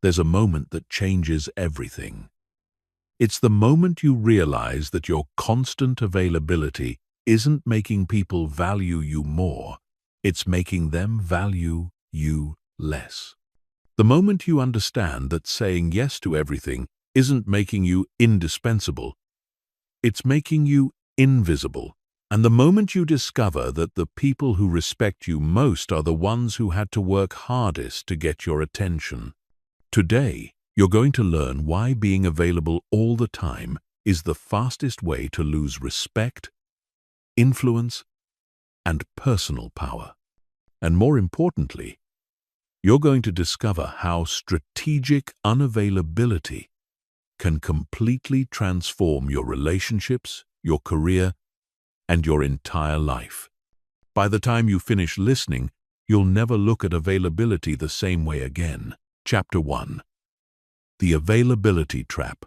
there's a moment that changes everything. It's the moment you realize that your constant availability isn't making people value you more, it's making them value you less. The moment you understand that saying yes to everything isn't making you indispensable, it's making you invisible. And the moment you discover that the people who respect you most are the ones who had to work hardest to get your attention. Today, you're going to learn why being available all the time is the fastest way to lose respect, influence, and personal power. And more importantly, you're going to discover how strategic unavailability can completely transform your relationships, your career, and your entire life. By the time you finish listening, you'll never look at availability the same way again. Chapter 1. The availability trap.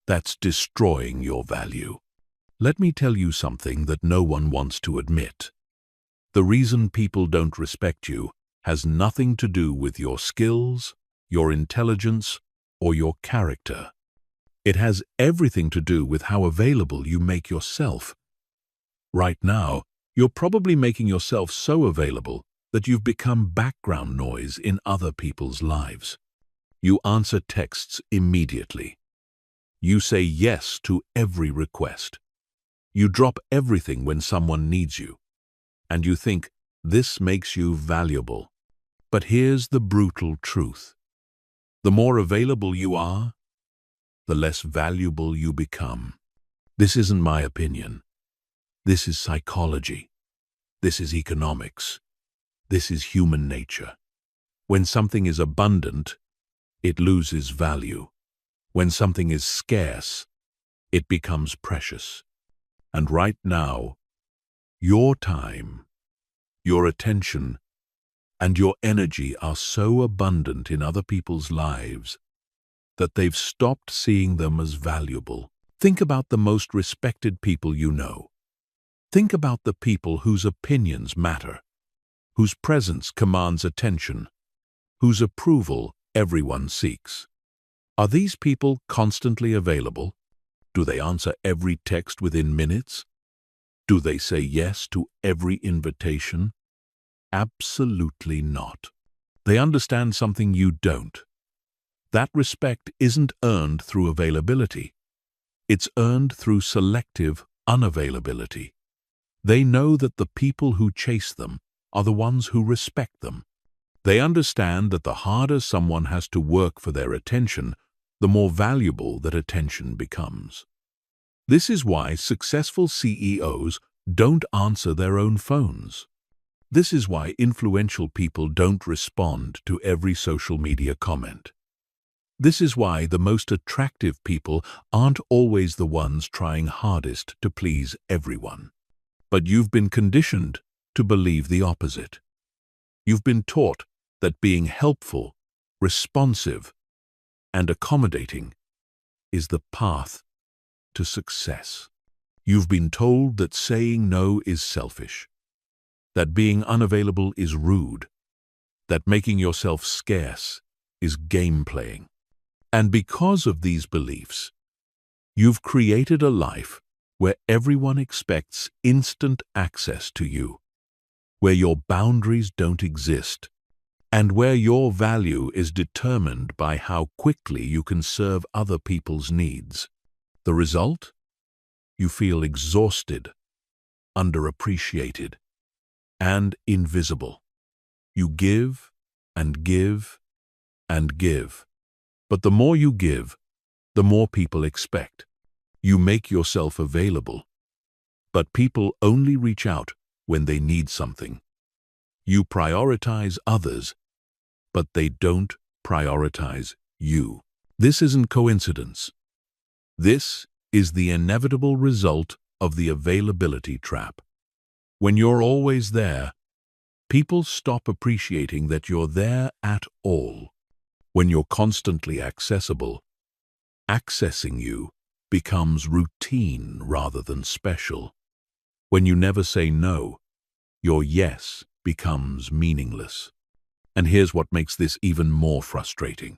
That's destroying your value. Let me tell you something that no one wants to admit. The reason people don't respect you has nothing to do with your skills, your intelligence, or your character. It has everything to do with how available you make yourself. Right now, you're probably making yourself so available that you've become background noise in other people's lives. You answer texts immediately. You say yes to every request. You drop everything when someone needs you. And you think this makes you valuable. But here's the brutal truth. The more available you are, the less valuable you become. This isn't my opinion. This is psychology. This is economics. This is human nature. When something is abundant, it loses value. When something is scarce, it becomes precious. And right now, your time, your attention, and your energy are so abundant in other people's lives that they've stopped seeing them as valuable. Think about the most respected people you know. Think about the people whose opinions matter, whose presence commands attention, whose approval everyone seeks. Are these people constantly available? Do they answer every text within minutes? Do they say yes to every invitation? Absolutely not. They understand something you don't. That respect isn't earned through availability. It's earned through selective unavailability. They know that the people who chase them are the ones who respect them. They understand that the harder someone has to work for their attention, the more valuable that attention becomes. This is why successful CEOs don't answer their own phones. This is why influential people don't respond to every social media comment. This is why the most attractive people aren't always the ones trying hardest to please everyone. But you've been conditioned to believe the opposite. You've been taught that being helpful, responsive, and accommodating is the path to success. You've been told that saying no is selfish, that being unavailable is rude, that making yourself scarce is game playing. And because of these beliefs, you've created a life where everyone expects instant access to you, where your boundaries don't exist, and where your value is determined by how quickly you can serve other people's needs. The result? You feel exhausted, underappreciated, and invisible. You give and give and give. But the more you give, the more people expect. You make yourself available, but people only reach out when they need something. You prioritize others, but they don't prioritize you. This isn't coincidence. This is the inevitable result of the availability trap. When you're always there, people stop appreciating that you're there at all. When you're constantly accessible, accessing you becomes routine rather than special. When you never say no, your yes becomes meaningless. And here's what makes this even more frustrating.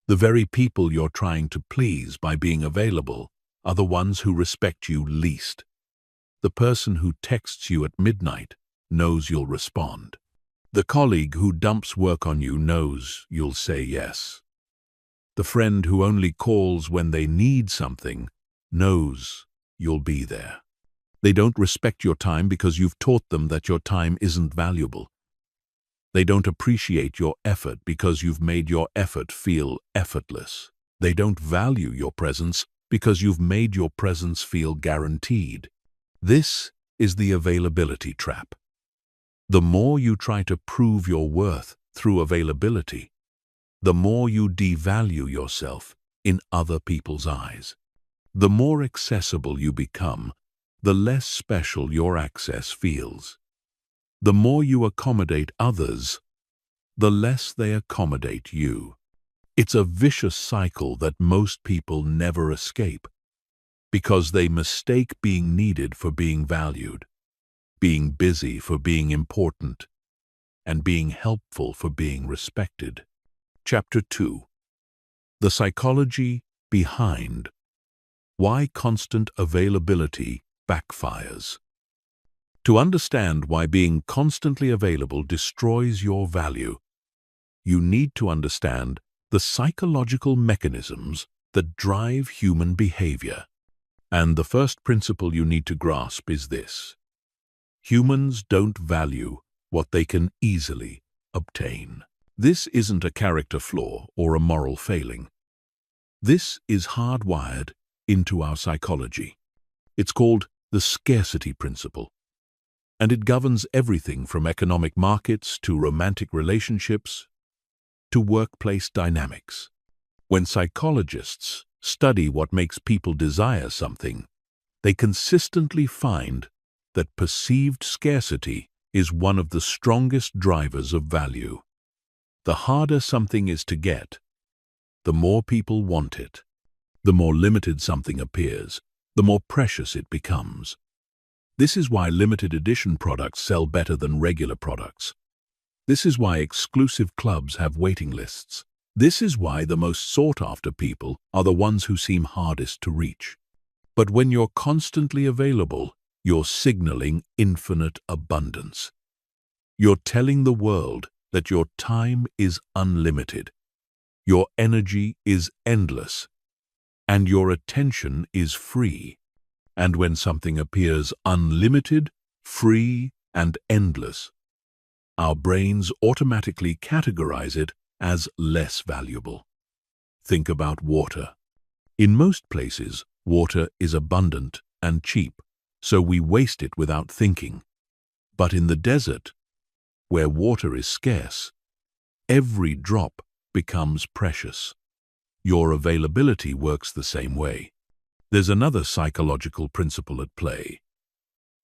The very people you're trying to please by being available are the ones who respect you least. The person who texts you at midnight knows you'll respond. The colleague who dumps work on you knows you'll say yes. The friend who only calls when they need something knows you'll be there. They don't respect your time because you've taught them that your time isn't valuable. They don't appreciate your effort because you've made your effort feel effortless. They don't value your presence because you've made your presence feel guaranteed. This is the availability trap. The more you try to prove your worth through availability, the more you devalue yourself in other people's eyes. The more accessible you become, the less special your access feels. The more you accommodate others, the less they accommodate you. It's a vicious cycle that most people never escape, because they mistake being needed for being valued, being busy for being important, and being helpful for being respected. Chapter 2. The Psychology Behind Why Constant Availability Backfires. To understand why being constantly available destroys your value, you need to understand the psychological mechanisms that drive human behavior. And the first principle you need to grasp is this: humans don't value what they can easily obtain. This isn't a character flaw or a moral failing. This is hardwired into our psychology. It's called the scarcity principle, and it governs everything from economic markets to romantic relationships to workplace dynamics. When psychologists study what makes people desire something, they consistently find that perceived scarcity is one of the strongest drivers of value. The harder something is to get, the more people want it. The more limited something appears, the more precious it becomes. This is why limited edition products sell better than regular products. This is why exclusive clubs have waiting lists. This is why the most sought-after people are the ones who seem hardest to reach. But when you're constantly available, you're signaling infinite abundance. You're telling the world that your time is unlimited, your energy is endless, and your attention is free. And when something appears unlimited, free, and endless, our brains automatically categorize it as less valuable. Think about water. In most places, water is abundant and cheap, so we waste it without thinking. But in the desert, where water is scarce, every drop becomes precious. Your availability works the same way. There's another psychological principle at play: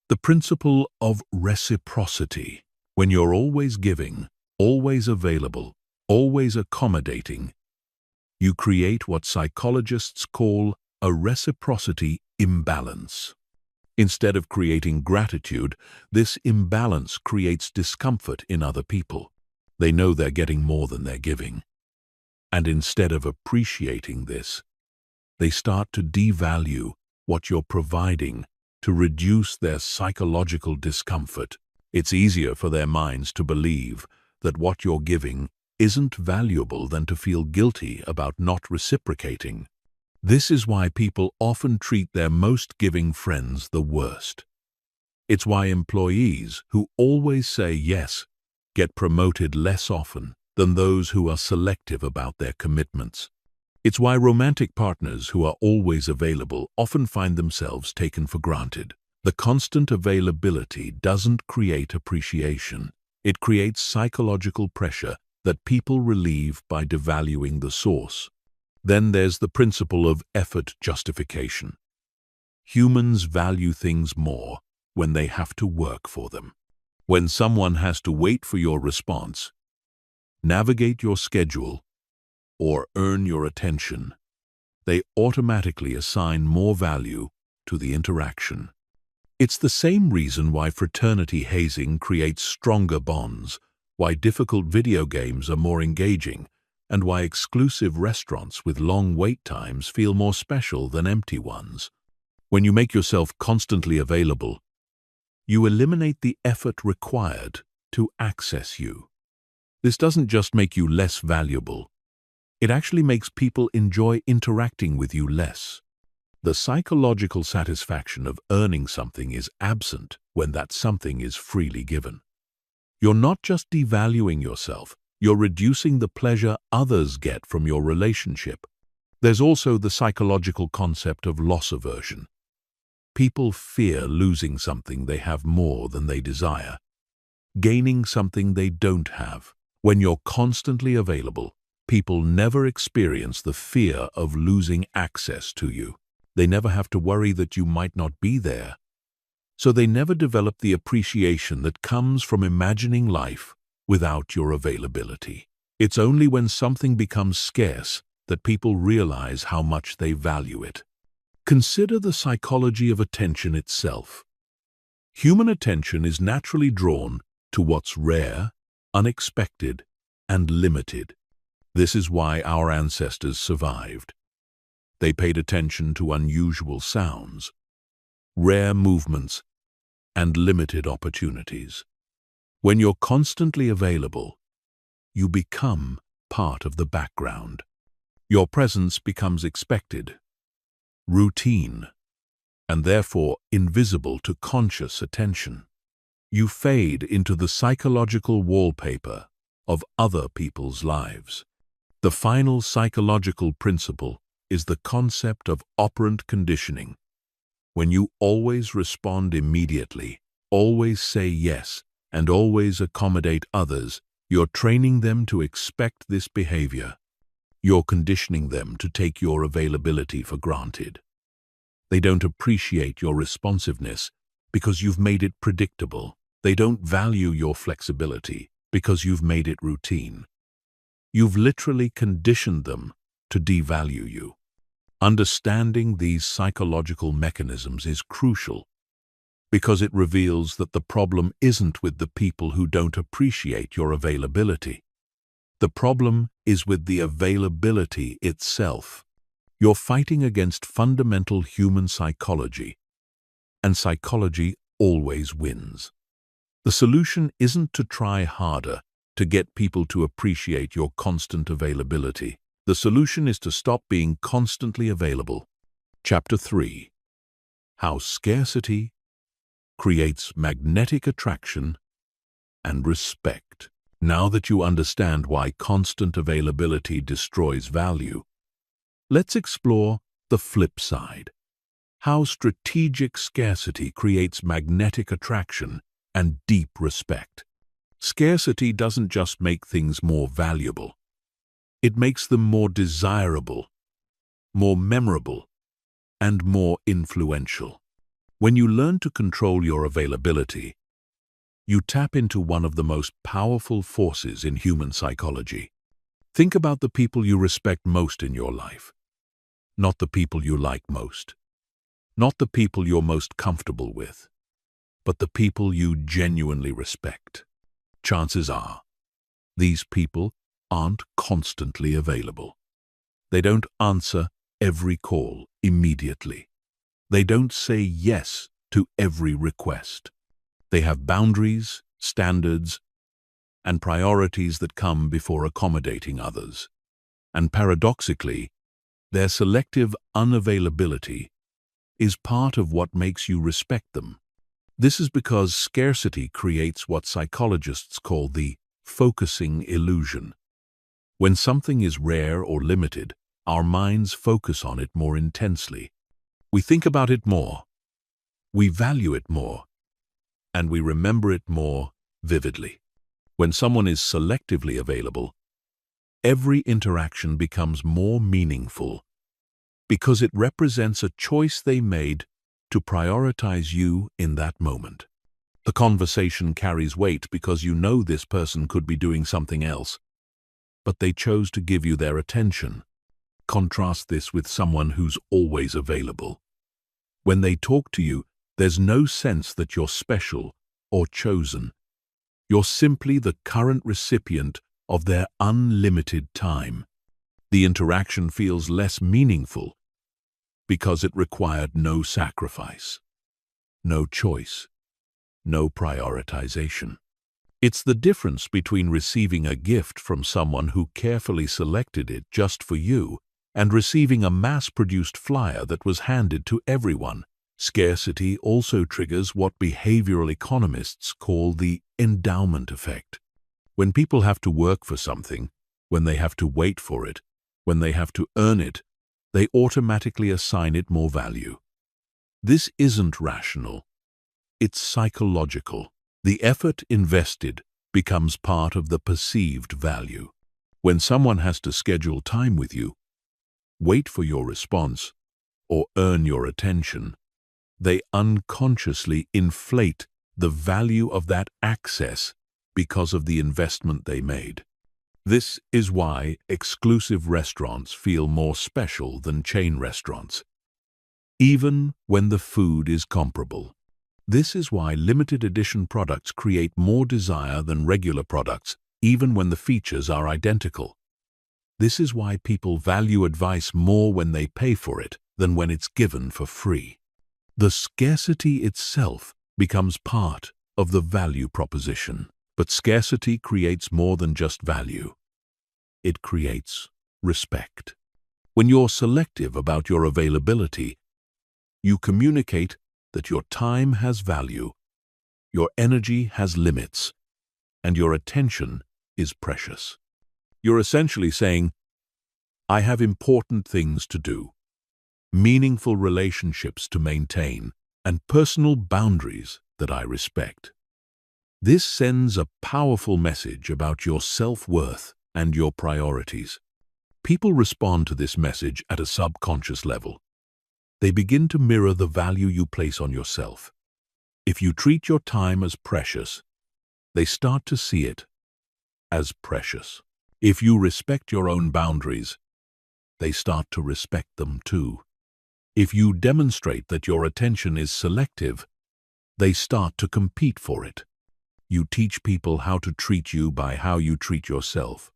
the principle of reciprocity. When you're always giving, always available, always accommodating, you create what psychologists call a reciprocity imbalance. Instead of creating gratitude, this imbalance creates discomfort in other people. They know they're getting more than they're giving. And instead of appreciating this, they start to devalue what you're providing to reduce their psychological discomfort. It's easier for their minds to believe that what you're giving isn't valuable than to feel guilty about not reciprocating. This is why people often treat their most giving friends the worst. It's why employees who always say yes get promoted less often than those who are selective about their commitments. It's why romantic partners who are always available often find themselves taken for granted. The constant availability doesn't create appreciation. It creates psychological pressure that people relieve by devaluing the source. Then there's the principle of effort justification. Humans value things more when they have to work for them. When someone has to wait for your response, navigate your schedule, or earn your attention, they automatically assign more value to the interaction. It's the same reason why fraternity hazing creates stronger bonds, why difficult video games are more engaging, and why exclusive restaurants with long wait times feel more special than empty ones. When you make yourself constantly available, you eliminate the effort required to access you. This doesn't just make you less valuable, it actually makes people enjoy interacting with you less. The psychological satisfaction of earning something is absent when that something is freely given. You're not just devaluing yourself, you're reducing the pleasure others get from your relationship. There's also the psychological concept of loss aversion. People fear losing something they have more than they desire, gaining something they don't have. When you're constantly available, people never experience the fear of losing access to you. They never have to worry that you might not be there. So they never develop the appreciation that comes from imagining life without your availability. It's only when something becomes scarce that people realize how much they value it. Consider the psychology of attention itself. Human attention is naturally drawn to what's rare, unexpected, and limited. This is why our ancestors survived. They paid attention to unusual sounds, rare movements, and limited opportunities. When you're constantly available, you become part of the background. Your presence becomes expected, routine, and therefore invisible to conscious attention. You fade into the psychological wallpaper of other people's lives. The final psychological principle is the concept of operant conditioning. When you always respond immediately, always say yes, and always accommodate others, you're training them to expect this behavior. You're conditioning them to take your availability for granted. They don't appreciate your responsiveness because you've made it predictable. They don't value your flexibility because you've made it routine. You've literally conditioned them to devalue you. Understanding these psychological mechanisms is crucial because it reveals that the problem isn't with the people who don't appreciate your availability. The problem is with the availability itself. You're fighting against fundamental human psychology, and psychology always wins. The solution isn't to try harder to get people to appreciate your constant availability. The solution is to stop being constantly available. Chapter 3. How Scarcity Creates Magnetic Attraction and Respect. Now that you understand why constant availability destroys value, let's explore the flip side. How strategic scarcity creates magnetic attraction and deep respect. Scarcity doesn't just make things more valuable. It makes them more desirable, more memorable, and more influential. When you learn to control your availability, you tap into one of the most powerful forces in human psychology. Think about the people you respect most in your life. Not the people you like most. Not the people you're most comfortable with, but the people you genuinely respect. Chances are, these people aren't constantly available. They don't answer every call immediately. They don't say yes to every request. They have boundaries, standards, and priorities that come before accommodating others. And paradoxically, their selective unavailability is part of what makes you respect them. This is because scarcity creates what psychologists call the focusing illusion. When something is rare or limited, our minds focus on it more intensely. We think about it more, we value it more, and we remember it more vividly. When someone is selectively available, every interaction becomes more meaningful because it represents a choice they made to prioritize you in that moment. The conversation carries weight because you know this person could be doing something else, but they chose to give you their attention. Contrast this with someone who's always available. When they talk to you, there's no sense that you're special or chosen. You're simply the current recipient of their unlimited time. The interaction feels less meaningful because it required no sacrifice, no choice, no prioritization. It's the difference between receiving a gift from someone who carefully selected it just for you and receiving a mass-produced flyer that was handed to everyone. Scarcity also triggers what behavioral economists call the endowment effect. When people have to work for something, when they have to wait for it, when they have to earn it, they automatically assign it more value. This isn't rational. It's psychological. The effort invested becomes part of the perceived value. When someone has to schedule time with you, wait for your response, or earn your attention, they unconsciously inflate the value of that access because of the investment they made. This is why exclusive restaurants feel more special than chain restaurants, even when the food is comparable. This is why limited edition products create more desire than regular products, even when the features are identical. This is why people value advice more when they pay for it than when it's given for free. The scarcity itself becomes part of the value proposition. But scarcity creates more than just value. It creates respect. When you're selective about your availability, you communicate that your time has value, your energy has limits, and your attention is precious. You're essentially saying, I have important things to do, meaningful relationships to maintain, and personal boundaries that I respect. This sends a powerful message about your self-worth and your priorities. People respond to this message at a subconscious level. They begin to mirror the value you place on yourself. If you treat your time as precious, they start to see it as precious. If you respect your own boundaries, they start to respect them too. If you demonstrate that your attention is selective, they start to compete for it. You teach people how to treat you by how you treat yourself.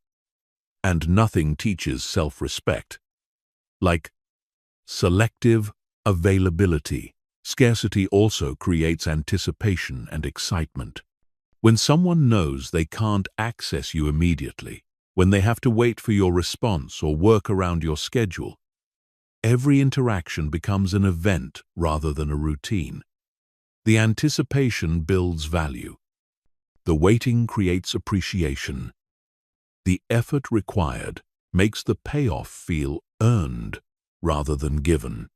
And nothing teaches self-respect like selective availability. Scarcity also creates anticipation and excitement. When someone knows they can't access you immediately, when they have to wait for your response or work around your schedule, every interaction becomes an event rather than a routine. The anticipation builds value. The waiting creates appreciation. The effort required makes the payoff feel earned rather than given.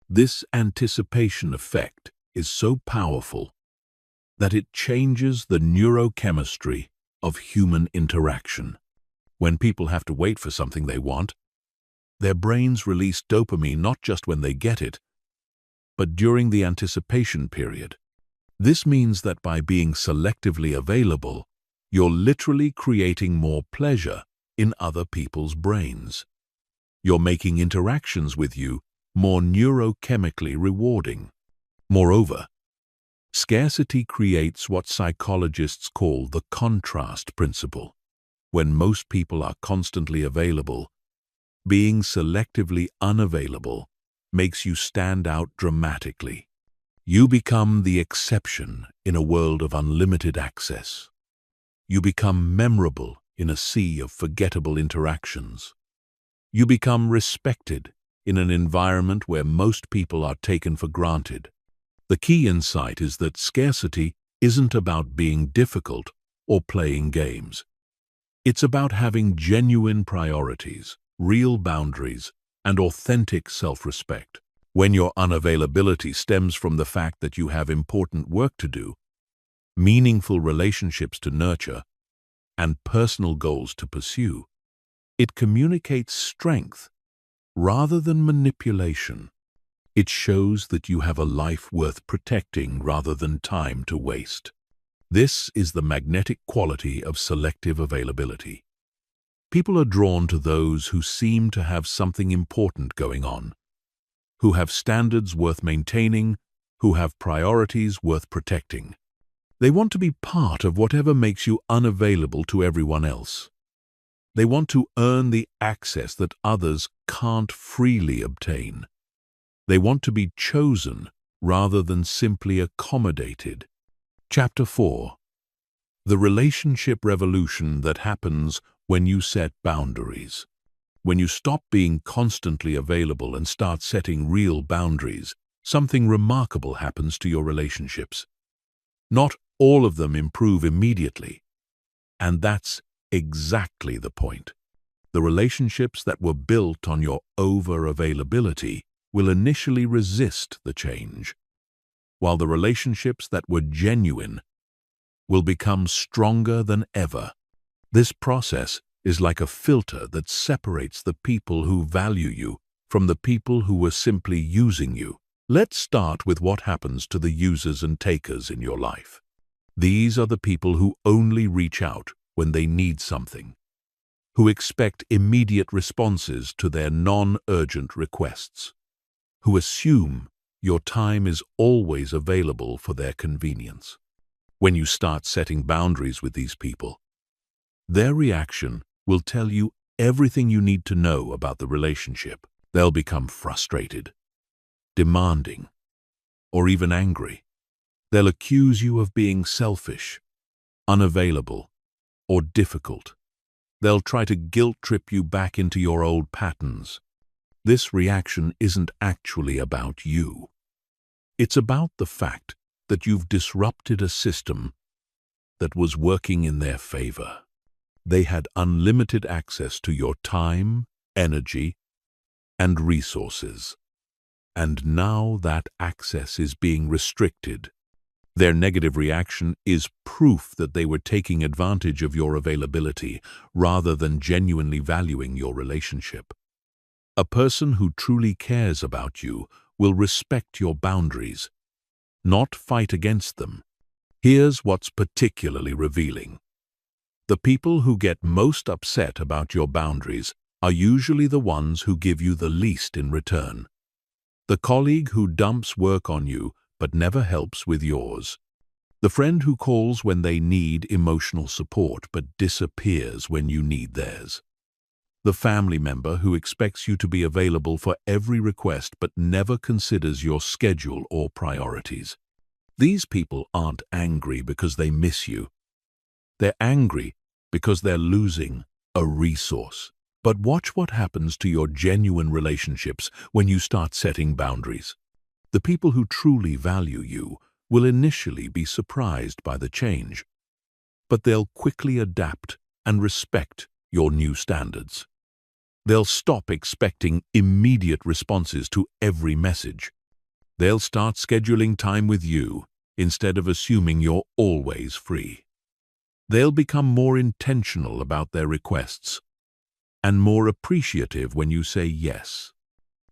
This anticipation effect is so powerful that it changes the neurochemistry of human interaction. When people have to wait for something they want, their brains release dopamine not just when they get it, but during the anticipation period. This means that by being selectively available, you're literally creating more pleasure in other people's brains. You're making interactions with you more neurochemically rewarding. Moreover, scarcity creates what psychologists call the contrast principle. When most people are constantly available, being selectively unavailable makes you stand out dramatically. You become the exception in a world of unlimited access. You become memorable in a sea of forgettable interactions. You become respected in an environment where most people are taken for granted. The key insight is that scarcity isn't about being difficult or playing games. It's about having genuine priorities, real boundaries, and authentic self-respect. When your unavailability stems from the fact that you have important work to do, meaningful relationships to nurture, and personal goals to pursue, it communicates strength rather than manipulation. It shows that you have a life worth protecting rather than time to waste. This is the magnetic quality of selective availability. People are drawn to those who seem to have something important going on, who have standards worth maintaining, who have priorities worth protecting. They want to be part of whatever makes you unavailable to everyone else. They want to earn the access that others can't freely obtain. They want to be chosen rather than simply accommodated. Chapter 4. The relationship revolution that happens when you set boundaries. When you stop being constantly available and start setting real boundaries, something remarkable happens to your relationships. Not all of them improve immediately, and that's exactly the point. The relationships that were built on your over-availability will initially resist the change, while the relationships that were genuine will become stronger than ever. This process is like a filter that separates the people who value you from the people who were simply using you. Let's start with what happens to the users and takers in your life. These are the people who only reach out when they need something, who expect immediate responses to their non-urgent requests, who assume your time is always available for their convenience. When you start setting boundaries with these people, their reaction will tell you everything you need to know about the relationship. They'll become frustrated, demanding, or even angry. They'll accuse you of being selfish, unavailable, or difficult. They'll try to guilt-trip you back into your old patterns. This reaction isn't actually about you. It's about the fact that you've disrupted a system that was working in their favor. They had unlimited access to your time, energy, and resources. And now that access is being restricted. Their negative reaction is proof that they were taking advantage of your availability rather than genuinely valuing your relationship. A person who truly cares about you will respect your boundaries, not fight against them. Here's what's particularly revealing. The people who get most upset about your boundaries are usually the ones who give you the least in return. The colleague who dumps work on you but never helps with yours. The friend who calls when they need emotional support but disappears when you need theirs. The family member who expects you to be available for every request but never considers your schedule or priorities. These people aren't angry because they miss you. They're angry because they're losing a resource. But watch what happens to your genuine relationships when you start setting boundaries. The people who truly value you will initially be surprised by the change, but they'll quickly adapt and respect your new standards. They'll stop expecting immediate responses to every message. They'll start scheduling time with you instead of assuming you're always free. They'll become more intentional about their requests and more appreciative when you say yes.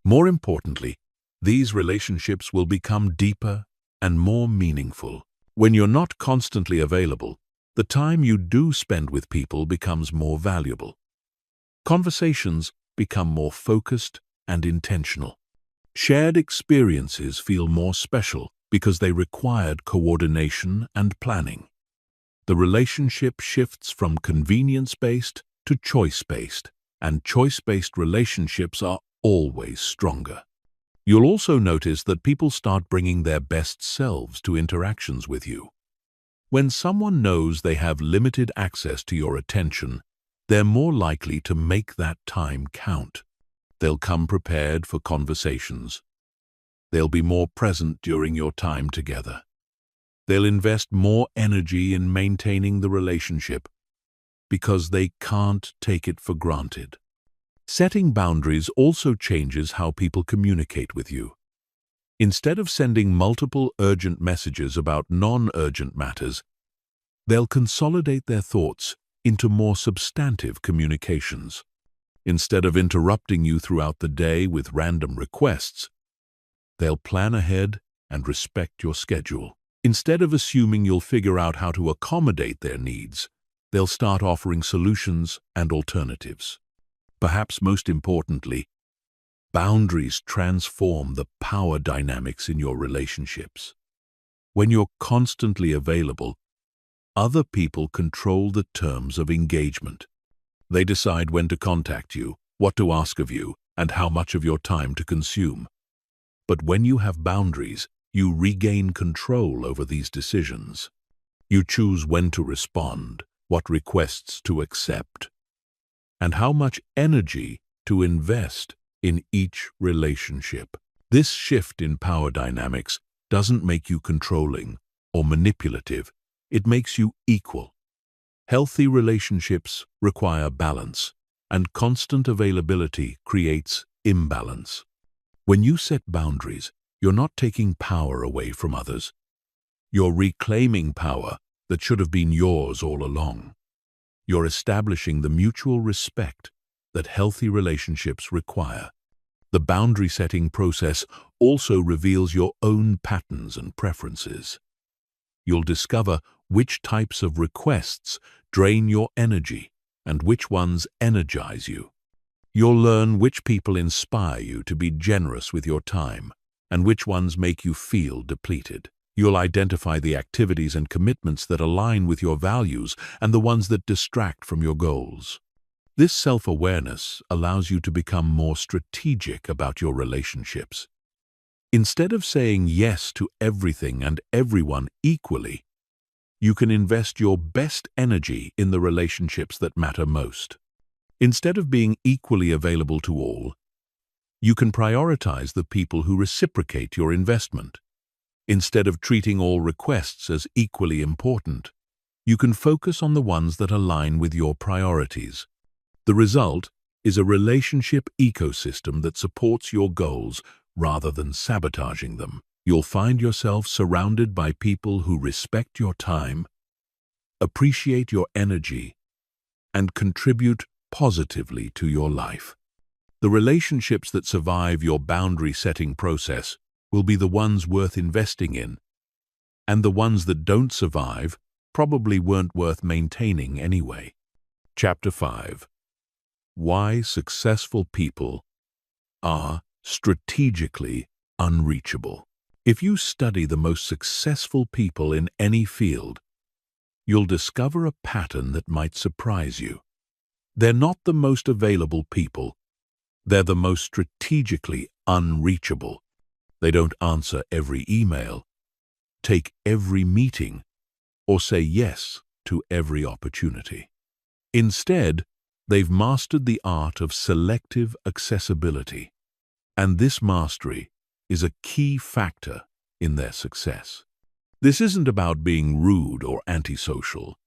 More importantly, these relationships will become deeper and more meaningful. When you're not constantly available, the time you do spend with people becomes more valuable. Conversations become more focused and intentional. Shared experiences feel more special because they required coordination and planning. The relationship shifts from convenience-based to choice-based, and choice-based relationships are always stronger. You'll also notice that people start bringing their best selves to interactions with you. When someone knows they have limited access to your attention, they're more likely to make that time count. They'll come prepared for conversations. They'll be more present during your time together. They'll invest more energy in maintaining the relationship because they can't take it for granted. Setting boundaries also changes how people communicate with you. Instead of sending multiple urgent messages about non-urgent matters, they'll consolidate their thoughts into more substantive communications. Instead of interrupting you throughout the day with random requests, they'll plan ahead and respect your schedule. Instead of assuming you'll figure out how to accommodate their needs, they'll start offering solutions and alternatives. Perhaps most importantly, boundaries transform the power dynamics in your relationships. When you're constantly available, other people control the terms of engagement. They decide when to contact you, what to ask of you, and how much of your time to consume. But when you have boundaries, you regain control over these decisions. You choose when to respond, what requests to accept, and how much energy to invest in each relationship. This shift in power dynamics doesn't make you controlling or manipulative. It makes you equal. Healthy relationships require balance, and constant availability creates imbalance. When you set boundaries, you're not taking power away from others. You're reclaiming power that should have been yours all along. You're establishing the mutual respect that healthy relationships require. The boundary-setting process also reveals your own patterns and preferences. You'll discover which types of requests drain your energy and which ones energize you. You'll learn which people inspire you to be generous with your time and which ones make you feel depleted. You'll identify the activities and commitments that align with your values and the ones that distract from your goals. This self-awareness allows you to become more strategic about your relationships. Instead of saying yes to everything and everyone equally, you can invest your best energy in the relationships that matter most. Instead of being equally available to all, you can prioritize the people who reciprocate your investment. Instead of treating all requests as equally important, you can focus on the ones that align with your priorities. The result is a relationship ecosystem that supports your goals rather than sabotaging them. You'll find yourself surrounded by people who respect your time, appreciate your energy, and contribute positively to your life. The relationships that survive your boundary-setting process will be the ones worth investing in, and the ones that don't survive probably weren't worth maintaining anyway. Chapter 5. Why successful people are strategically unreachable. If you study the most successful people in any field, you'll discover a pattern that might surprise you. They're not the most available people. They're the most strategically unreachable. They don't answer every email, take every meeting, or say yes to every opportunity. Instead, they've mastered the art of selective accessibility, and this mastery is a key factor in their success. This isn't about being rude or antisocial.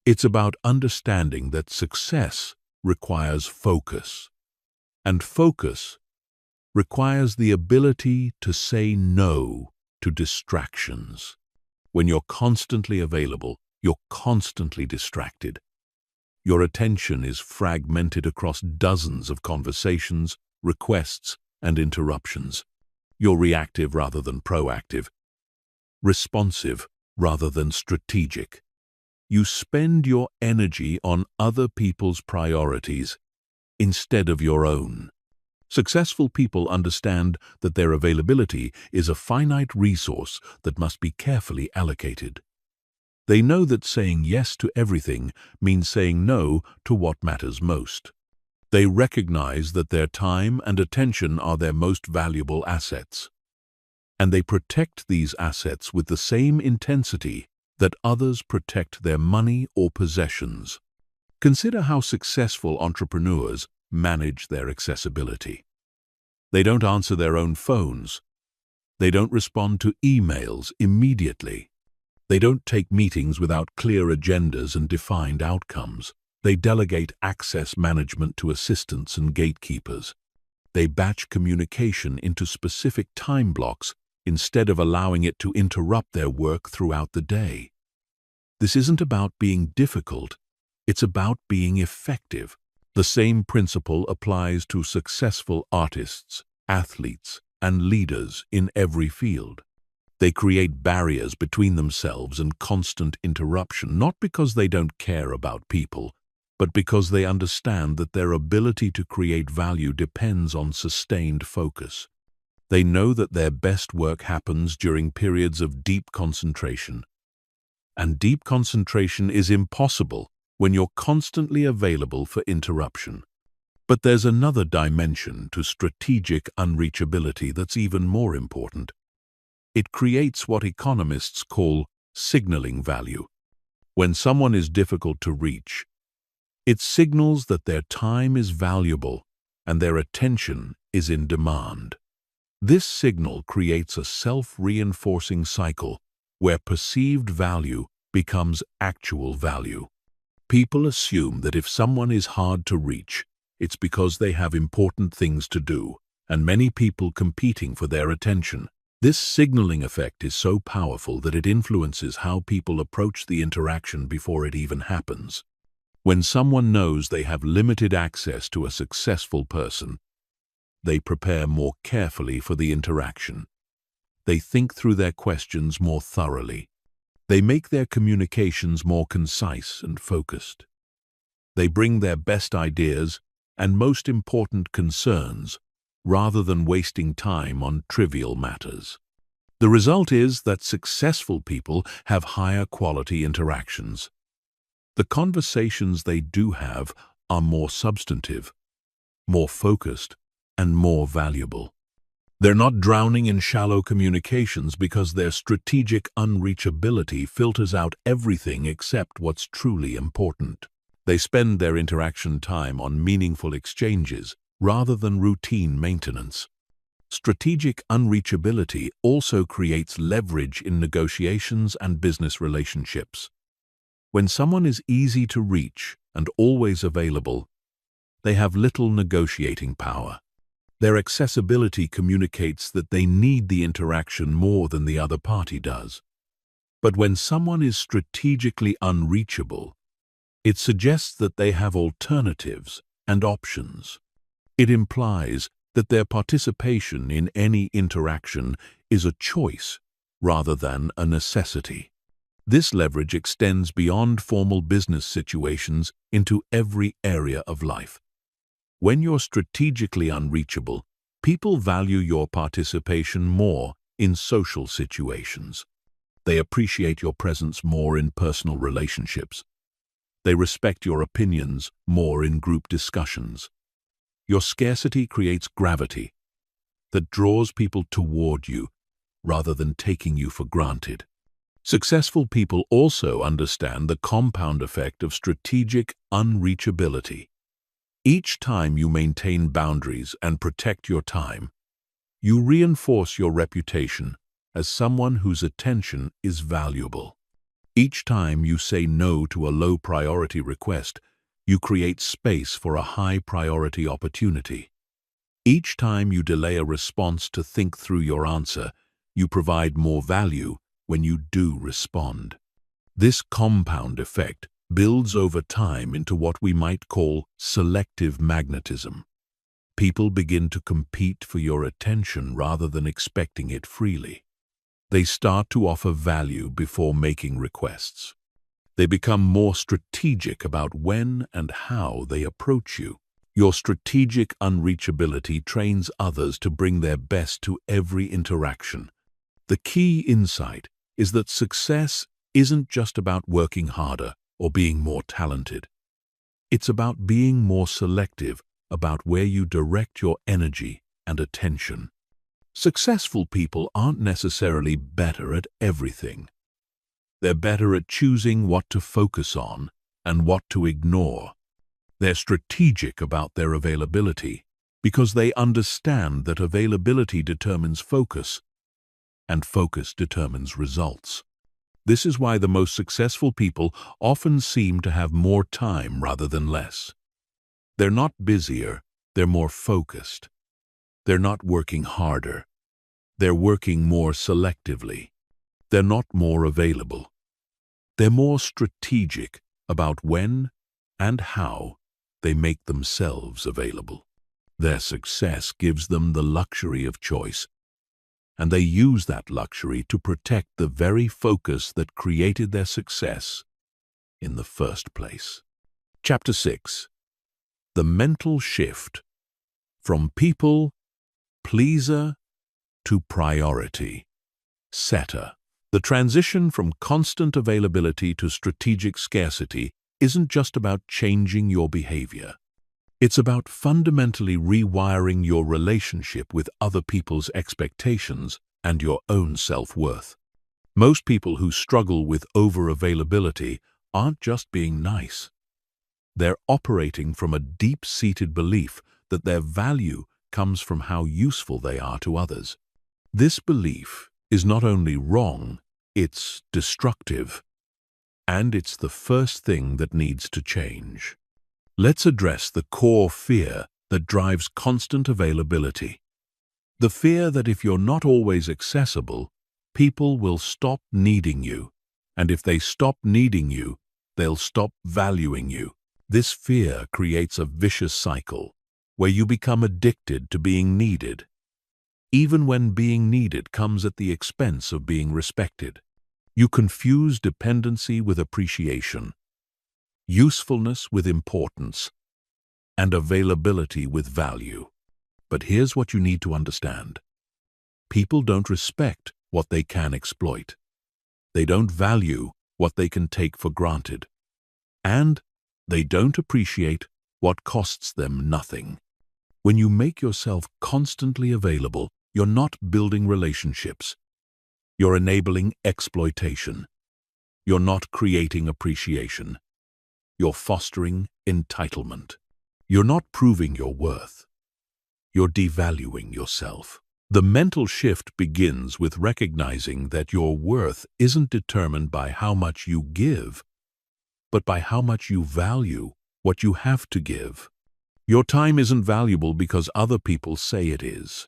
It's about understanding that success requires focus, and focus requires the ability to say no to distractions. When you're constantly available, you're constantly distracted. Your attention is fragmented across dozens of conversations, requests, and interruptions. You're reactive rather than proactive, responsive rather than strategic. You spend your energy on other people's priorities instead of your own. Successful people understand that their availability is a finite resource that must be carefully allocated. They know that saying yes to everything means saying no to what matters most. They recognize that their time and attention are their most valuable assets, and they protect these assets with the same intensity that others protect their money or possessions. Consider how successful entrepreneurs manage their accessibility. They don't answer their own phones. They don't respond to emails immediately. They don't take meetings without clear agendas and defined outcomes. They delegate access management to assistants and gatekeepers. They batch communication into specific time blocks instead of allowing it to interrupt their work throughout the day. This isn't about being difficult. It's about being effective. The same principle applies to successful artists, athletes, and leaders in every field. They create barriers between themselves and constant interruption, not because they don't care about people, but because they understand that their ability to create value depends on sustained focus. They know that their best work happens during periods of deep concentration. And deep concentration is impossible when you're constantly available for interruption. But there's another dimension to strategic unreachability that's even more important. It creates what economists call signaling value. When someone is difficult to reach, it signals that their time is valuable and their attention is in demand. This signal creates a self-reinforcing cycle where perceived value becomes actual value. People assume that if someone is hard to reach, it's because they have important things to do, and many people competing for their attention. This signaling effect is so powerful that it influences how people approach the interaction before it even happens. When someone knows they have limited access to a successful person, they prepare more carefully for the interaction. They think through their questions more thoroughly. They make their communications more concise and focused. They bring their best ideas and most important concerns rather than wasting time on trivial matters. The result is that successful people have higher quality interactions. The conversations they do have are more substantive, more focused, and more valuable. They're not drowning in shallow communications because their strategic unreachability filters out everything except what's truly important. They spend their interaction time on meaningful exchanges rather than routine maintenance. Strategic unreachability also creates leverage in negotiations and business relationships. When someone is easy to reach and always available, they have little negotiating power. Their accessibility communicates that they need the interaction more than the other party does. But when someone is strategically unreachable, it suggests that they have alternatives and options. It implies that their participation in any interaction is a choice rather than a necessity. This leverage extends beyond formal business situations into every area of life. When you're strategically unreachable, people value your participation more in social situations. They appreciate your presence more in personal relationships. They respect your opinions more in group discussions. Your scarcity creates gravity that draws people toward you rather than taking you for granted. Successful people also understand the compound effect of strategic unreachability. Each time you maintain boundaries and protect your time, you reinforce your reputation as someone whose attention is valuable. Each time you say no to a low-priority request, you create space for a high-priority opportunity. Each time you delay a response to think through your answer, you provide more value when you do respond. This compound effect builds over time into what we might call selective magnetism. People begin to compete for your attention rather than expecting it freely. They start to offer value before making requests. They become more strategic about when and how they approach you. Your strategic unreachability trains others to bring their best to every interaction. The key insight is that success isn't just about working harder or being more talented. It's about being more selective about where you direct your energy and attention. Successful people aren't necessarily better at everything. They're better at choosing what to focus on and what to ignore. They're strategic about their availability because they understand that availability determines focus, and focus determines results. This is why the most successful people often seem to have more time rather than less. They're not busier, they're more focused. They're not working harder. They're working more selectively. They're not more available. They're more strategic about when and how they make themselves available. Their success gives them the luxury of choice, and they use that luxury to protect the very focus that created their success in the first place. Chapter 6. The mental shift from people pleaser to priority setter. The transition from constant availability to strategic scarcity isn't just about changing your behavior. It's about fundamentally rewiring your relationship with other people's expectations and your own self-worth. Most people who struggle with over-availability aren't just being nice. They're operating from a deep-seated belief that their value comes from how useful they are to others. This belief is not only wrong, it's destructive. And it's the first thing that needs to change. Let's address the core fear that drives constant availability. The fear that if you're not always accessible, people will stop needing you. And if they stop needing you, they'll stop valuing you. This fear creates a vicious cycle where you become addicted to being needed, even when being needed comes at the expense of being respected. You confuse dependency with appreciation, usefulness with importance, and availability with value. But here's what you need to understand. People don't respect what they can exploit. They don't value what they can take for granted. And they don't appreciate what costs them nothing. When you make yourself constantly available, you're not building relationships. You're enabling exploitation. You're not creating appreciation. You're fostering entitlement. You're not proving your worth. You're devaluing yourself. The mental shift begins with recognizing that your worth isn't determined by how much you give, but by how much you value what you have to give. Your time isn't valuable because other people say it is.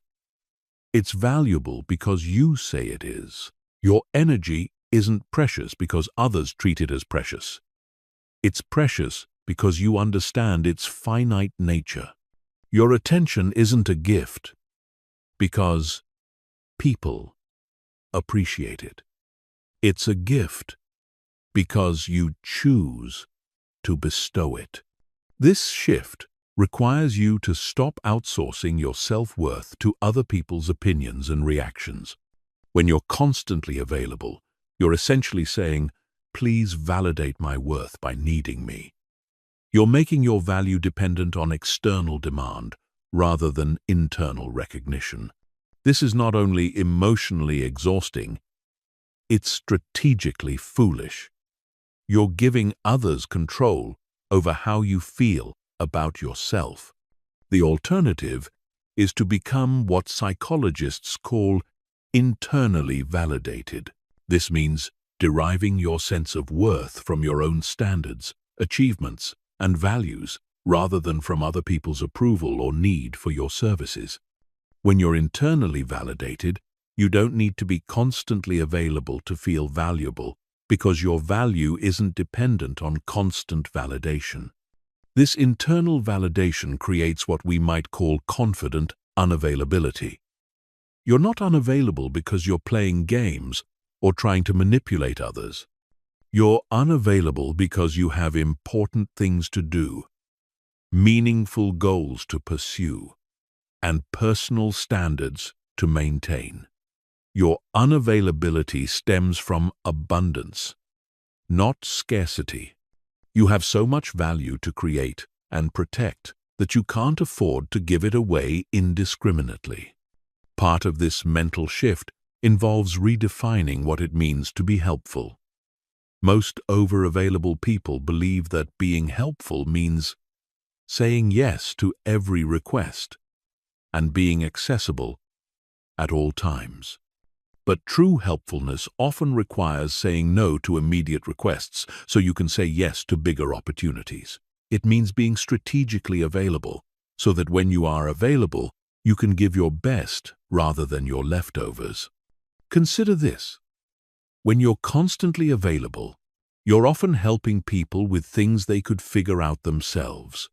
It's valuable because you say it is. Your energy isn't precious because others treat it as precious. It's precious because you understand its finite nature. Your attention isn't a gift because people appreciate it. It's a gift because you choose to bestow it. This shift requires you to stop outsourcing your self-worth to other people's opinions and reactions. When you're constantly available, you're essentially saying, "Please validate my worth by needing me." You're making your value dependent on external demand rather than internal recognition. This is not only emotionally exhausting, it's strategically foolish. You're giving others control over how you feel about yourself. The alternative is to become what psychologists call internally validated. This means deriving your sense of worth from your own standards, achievements, and values, rather than from other people's approval or need for your services. When you're internally validated, you don't need to be constantly available to feel valuable, because your value isn't dependent on constant validation. This internal validation creates what we might call confident unavailability. You're not unavailable because you're playing games or trying to manipulate others. You're unavailable because you have important things to do, meaningful goals to pursue, and personal standards to maintain. Your unavailability stems from abundance, not scarcity. You have so much value to create and protect that you can't afford to give it away indiscriminately. Part of this mental shift involves redefining what it means to be helpful. Most over-available people believe that being helpful means saying yes to every request and being accessible at all times. But true helpfulness often requires saying no to immediate requests so you can say yes to bigger opportunities. It means being strategically available so that when you are available, you can give your best rather than your leftovers. Consider this. When you're constantly available, you're often helping people with things they could figure out themselves.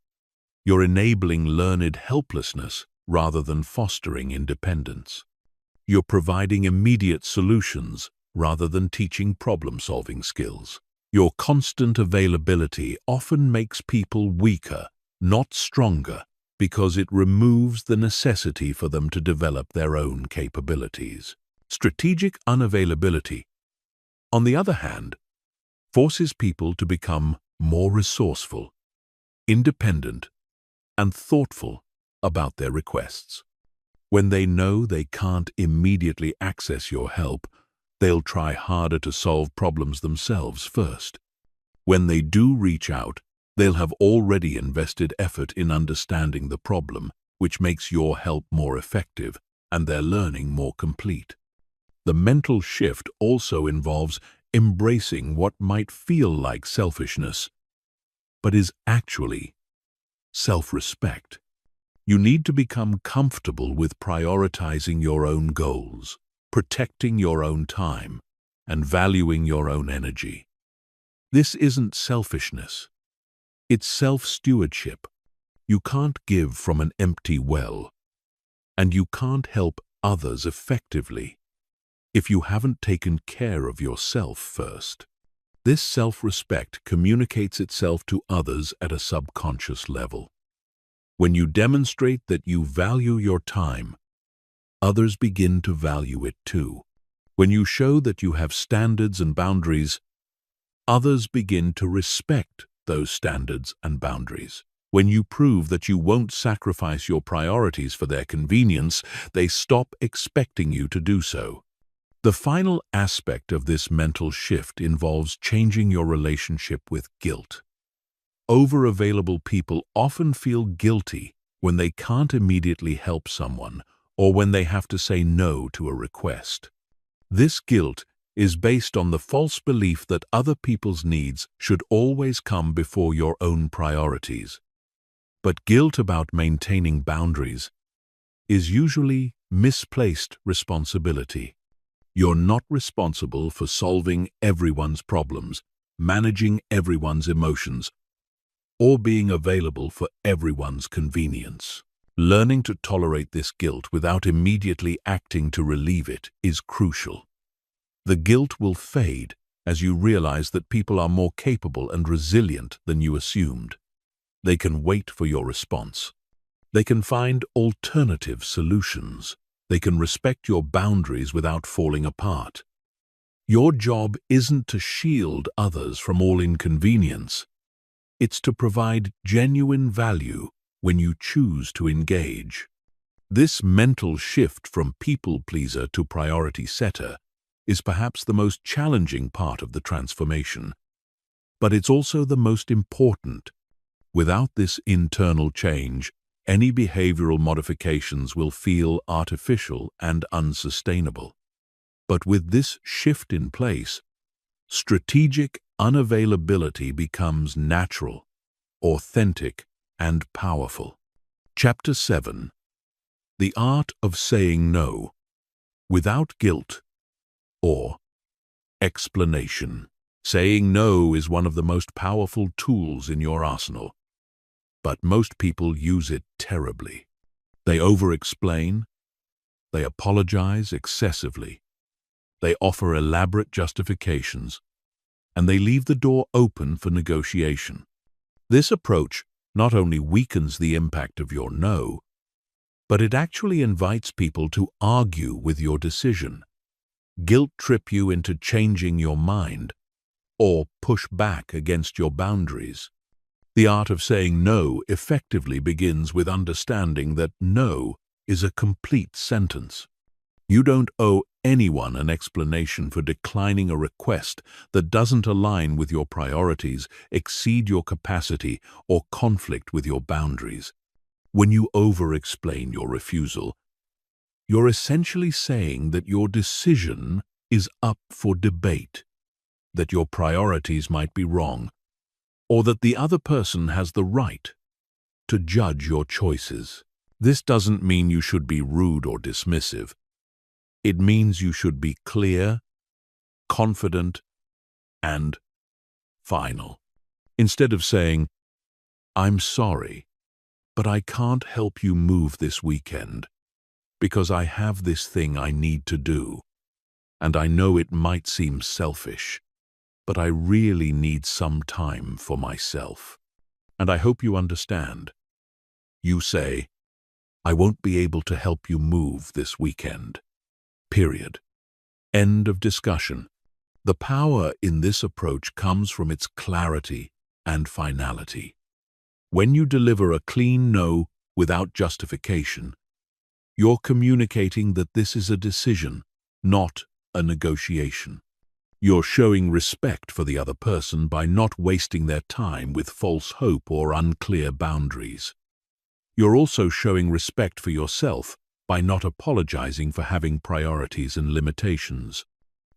You're enabling learned helplessness rather than fostering independence. You're providing immediate solutions rather than teaching problem-solving skills. Your constant availability often makes people weaker, not stronger, because it removes the necessity for them to develop their own capabilities. Strategic unavailability, on the other hand, forces people to become more resourceful, independent, and thoughtful about their requests. When they know they can't immediately access your help, they'll try harder to solve problems themselves first. When they do reach out, they'll have already invested effort in understanding the problem, which makes your help more effective and their learning more complete. The mental shift also involves embracing what might feel like selfishness, but is actually self-respect. You need to become comfortable with prioritizing your own goals, protecting your own time, and valuing your own energy. This isn't selfishness. It's self-stewardship. You can't give from an empty well, and you can't help others effectively if you haven't taken care of yourself first. This self-respect communicates itself to others at a subconscious level. When you demonstrate that you value your time, others begin to value it too. When you show that you have standards and boundaries, others begin to respect those standards and boundaries. When you prove that you won't sacrifice your priorities for their convenience, they stop expecting you to do so. The final aspect of this mental shift involves changing your relationship with guilt. Over-available people often feel guilty when they can't immediately help someone or when they have to say no to a request. This guilt is based on the false belief that other people's needs should always come before your own priorities. But guilt about maintaining boundaries is usually misplaced responsibility. You're not responsible for solving everyone's problems, managing everyone's emotions, or being available for everyone's convenience. Learning to tolerate this guilt without immediately acting to relieve it is crucial. The guilt will fade as you realize that people are more capable and resilient than you assumed. They can wait for your response. They can find alternative solutions. They can respect your boundaries without falling apart. Your job isn't to shield others from all inconvenience. It's to provide genuine value when you choose to engage. This mental shift from people-pleaser to priority setter is perhaps the most challenging part of the transformation, but it's also the most important. Without this internal change, any behavioral modifications will feel artificial and unsustainable. But with this shift in place, strategic unavailability becomes natural, authentic, and powerful. Chapter 7. The Art of Saying No Without Guilt or Explanation. Saying no is one of the most powerful tools in your arsenal, but most people use it terribly. They over-explain, they apologize excessively, they offer elaborate justifications, and they leave the door open for negotiation. This approach not only weakens the impact of your no, but it actually invites people to argue with your decision, guilt-trip you into changing your mind, or push back against your boundaries. The art of saying no effectively begins with understanding that no is a complete sentence. You don't owe anyone an explanation for declining a request that doesn't align with your priorities, exceed your capacity, or conflict with your boundaries. When you over-explain your refusal, you're essentially saying that your decision is up for debate, that your priorities might be wrong, or that the other person has the right to judge your choices. This doesn't mean you should be rude or dismissive. It means you should be clear, confident, and final. Instead of saying, "I'm sorry, but I can't help you move this weekend because I have this thing I need to do, and I know it might seem selfish, but I really need some time for myself, and I hope you understand." You say, "I won't be able to help you move this weekend. Period. End of discussion." The power in this approach comes from its clarity and finality. When you deliver a clean no without justification, you're communicating that this is a decision, not a negotiation. You're showing respect for the other person by not wasting their time with false hope or unclear boundaries. You're also showing respect for yourself by not apologizing for having priorities and limitations.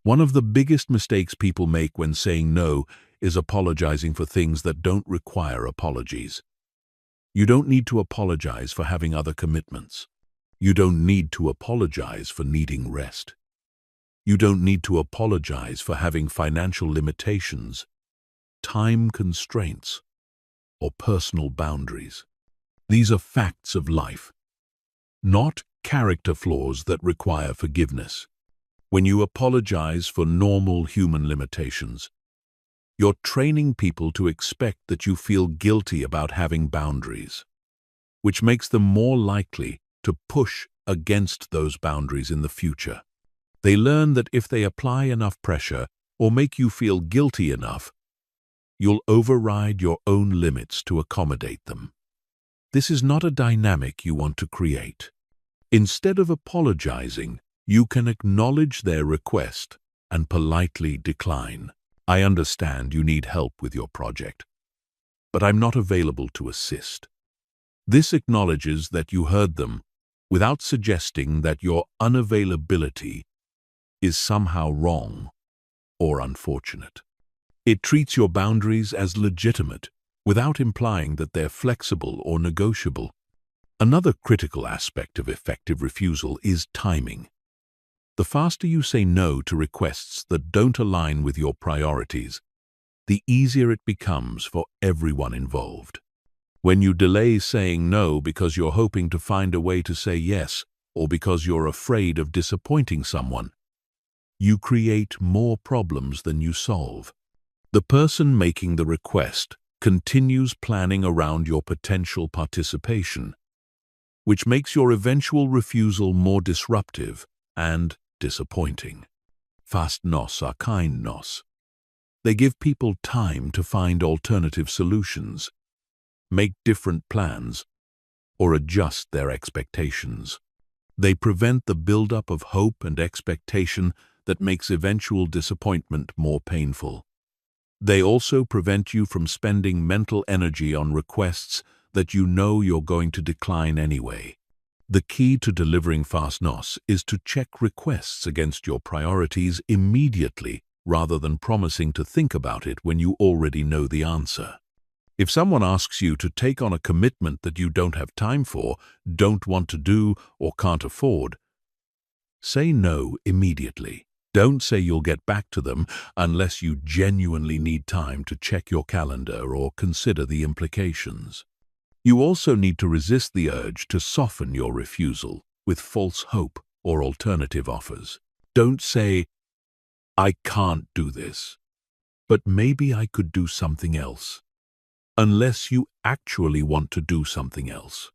One of the biggest mistakes people make when saying no is apologizing for things that don't require apologies. You don't need to apologize for having other commitments. You don't need to apologize for needing rest. You don't need to apologize for having financial limitations, time constraints, or personal boundaries. These are facts of life, not character flaws that require forgiveness. When you apologize for normal human limitations, you're training people to expect that you feel guilty about having boundaries, which makes them more likely to push against those boundaries in the future. They learn that if they apply enough pressure or make you feel guilty enough, you'll override your own limits to accommodate them. This is not a dynamic you want to create. Instead of apologizing, you can acknowledge their request and politely decline. I understand you need help with your project, but I'm not available to assist. This acknowledges that you heard them without suggesting that your unavailability is somehow wrong or unfortunate. It treats your boundaries as legitimate without implying that they're flexible or negotiable. Another critical aspect of effective refusal is timing. The faster you say no to requests that don't align with your priorities, the easier it becomes for everyone involved. When you delay saying no because you're hoping to find a way to say yes, or because you're afraid of disappointing someone, you create more problems than you solve. The person making the request continues planning around your potential participation, which makes your eventual refusal more disruptive and disappointing. Fast no's are kind no's. They give people time to find alternative solutions, make different plans, or adjust their expectations. They prevent the buildup of hope and expectation that makes eventual disappointment more painful. They also prevent you from spending mental energy on requests that you know you're going to decline anyway. The key to delivering fast no's is to check requests against your priorities immediately rather than promising to think about it when you already know the answer. If someone asks you to take on a commitment that you don't have time for, don't want to do, or can't afford, say no immediately. Don't say you'll get back to them unless you genuinely need time to check your calendar or consider the implications. You also need to resist the urge to soften your refusal with false hope or alternative offers. Don't say, "I can't do this, but maybe I could do something else," unless you actually want to do something else.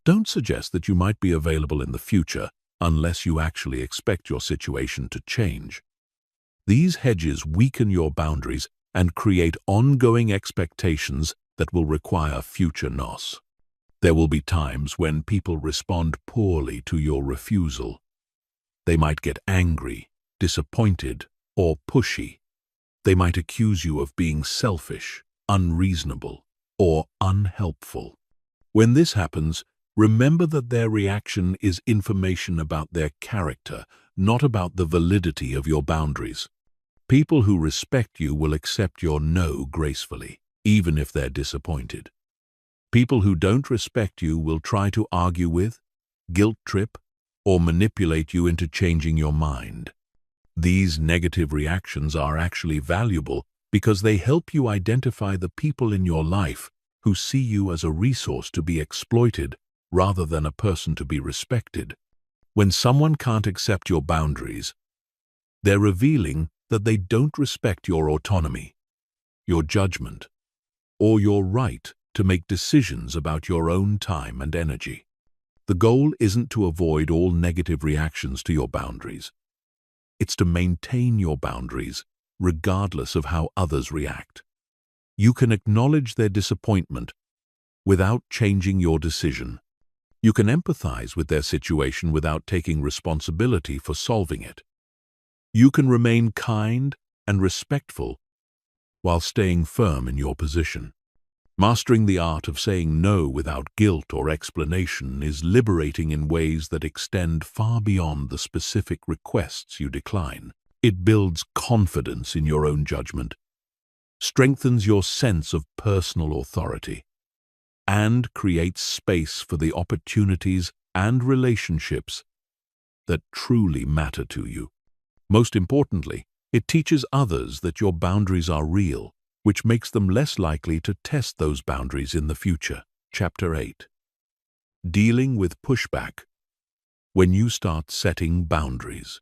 Don't suggest that you might be available in the future unless you actually expect your situation to change. These hedges weaken your boundaries and create ongoing expectations that will require future no's. There will be times when people respond poorly to your refusal. They might get angry, disappointed, or pushy. They might accuse you of being selfish, unreasonable, or unhelpful. When this happens, remember that their reaction is information about their character, not about the validity of your boundaries. People who respect you will accept your no gracefully, even if they're disappointed. People who don't respect you will try to argue with, guilt trip, or manipulate you into changing your mind. These negative reactions are actually valuable because they help you identify the people in your life who see you as a resource to be exploited rather than a person to be respected. When someone can't accept your boundaries, they're revealing that they don't respect your autonomy, your judgment, or your right to make decisions about your own time and energy. The goal isn't to avoid all negative reactions to your boundaries. It's to maintain your boundaries regardless of how others react. You can acknowledge their disappointment without changing your decision. You can empathize with their situation without taking responsibility for solving it. You can remain kind and respectful while staying firm in your position. Mastering the art of saying no without guilt or explanation is liberating in ways that extend far beyond the specific requests you decline. It builds confidence in your own judgment, strengthens your sense of personal authority, and creates space for the opportunities and relationships that truly matter to you. Most importantly, it teaches others that your boundaries are real, which makes them less likely to test those boundaries in the future. Chapter 8. Dealing with pushback. When you start setting boundaries.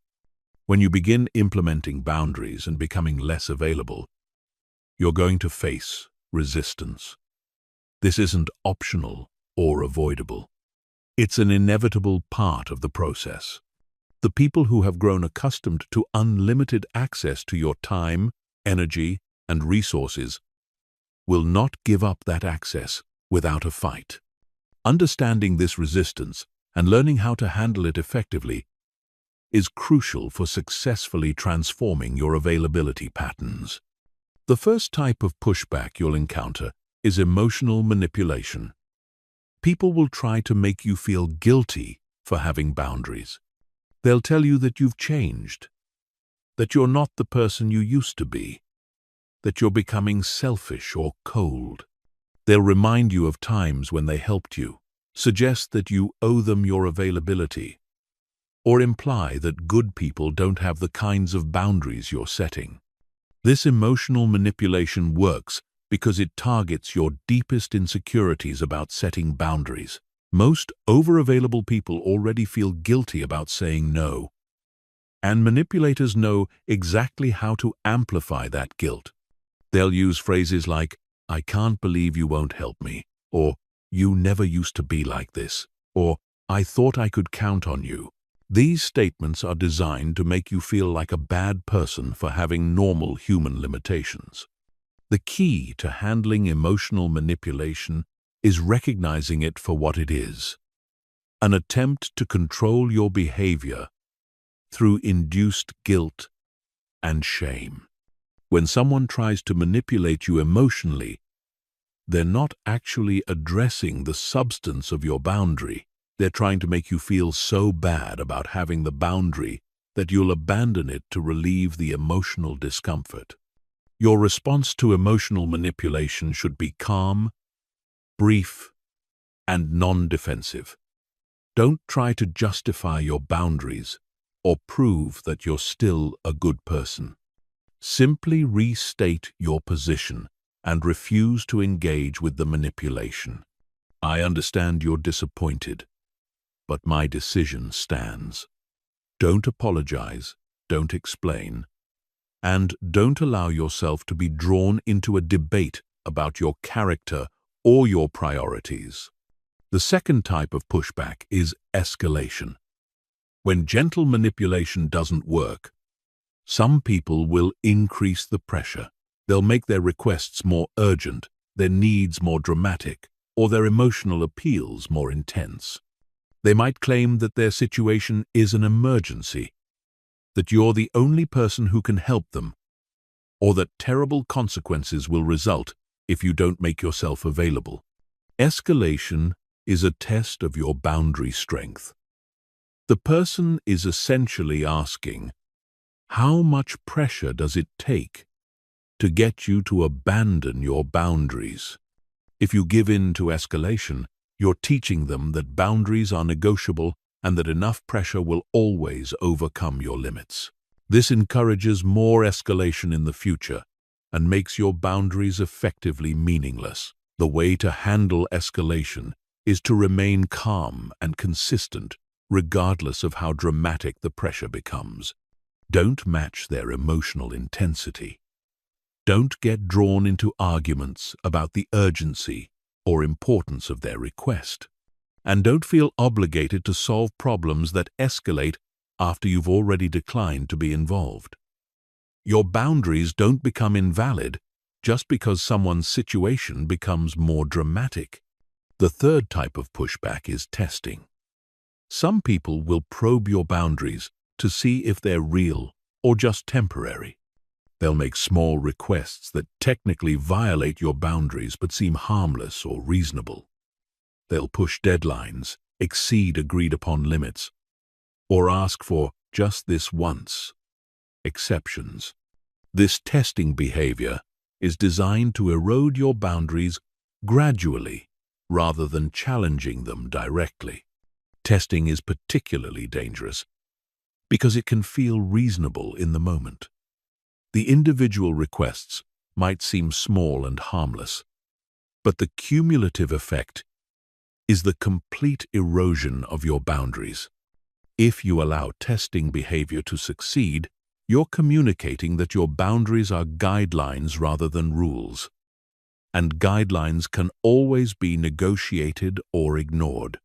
When you begin implementing boundaries and becoming less available, you're going to face resistance. This isn't optional or avoidable. It's an inevitable part of the process. The people who have grown accustomed to unlimited access to your time, energy, and resources will not give up that access without a fight. Understanding this resistance and learning how to handle it effectively is crucial for successfully transforming your availability patterns. The first type of pushback you'll encounter is emotional manipulation. People will try to make you feel guilty for having boundaries. They'll tell you that you've changed, that you're not the person you used to be, that you're becoming selfish or cold. They'll remind you of times when they helped you, suggest that you owe them your availability, or imply that good people don't have the kinds of boundaries you're setting. This emotional manipulation works because it targets your deepest insecurities about setting boundaries. Most over-available people already feel guilty about saying no, and manipulators know exactly how to amplify that guilt. They'll use phrases like, "I can't believe you won't help me," or "You never used to be like this," or "I thought I could count on you." These statements are designed to make you feel like a bad person for having normal human limitations. The key to handling emotional manipulation is recognizing it for what it is: an attempt to control your behavior through induced guilt and shame. When someone tries to manipulate you emotionally, they're not actually addressing the substance of your boundary. They're trying to make you feel so bad about having the boundary that you'll abandon it to relieve the emotional discomfort. Your response to emotional manipulation should be calm, brief, and non-defensive. Don't try to justify your boundaries or prove that you're still a good person. Simply restate your position and refuse to engage with the manipulation. "I understand you're disappointed, but my decision stands." Don't apologize, don't explain, and don't allow yourself to be drawn into a debate about your character or your priorities. The second type of pushback is escalation. When gentle manipulation doesn't work, some people will increase the pressure. They'll make their requests more urgent, their needs more dramatic, or their emotional appeals more intense. They might claim that their situation is an emergency, that you're the only person who can help them, or that terrible consequences will result if you don't make yourself available. Escalation is a test of your boundary strength. The person is essentially asking, how much pressure does it take to get you to abandon your boundaries? If you give in to escalation, you're teaching them that boundaries are negotiable and that enough pressure will always overcome your limits. This encourages more escalation in the future and makes your boundaries effectively meaningless. The way to handle escalation is to remain calm and consistent, regardless of how dramatic the pressure becomes. Don't match their emotional intensity. Don't get drawn into arguments about the urgency or importance of their request. And don't feel obligated to solve problems that escalate after you've already declined to be involved. Your boundaries don't become invalid just because someone's situation becomes more dramatic. The third type of pushback is testing. Some people will probe your boundaries to see if they're real or just temporary. They'll make small requests that technically violate your boundaries but seem harmless or reasonable. They'll push deadlines, exceed agreed-upon limits, or ask for just this once exceptions. This testing behavior is designed to erode your boundaries gradually rather than challenging them directly. Testing is particularly dangerous because it can feel reasonable in the moment. The individual requests might seem small and harmless, but the cumulative effect is the complete erosion of your boundaries. If you allow testing behavior to succeed, you're communicating that your boundaries are guidelines rather than rules, and guidelines can always be negotiated or ignored.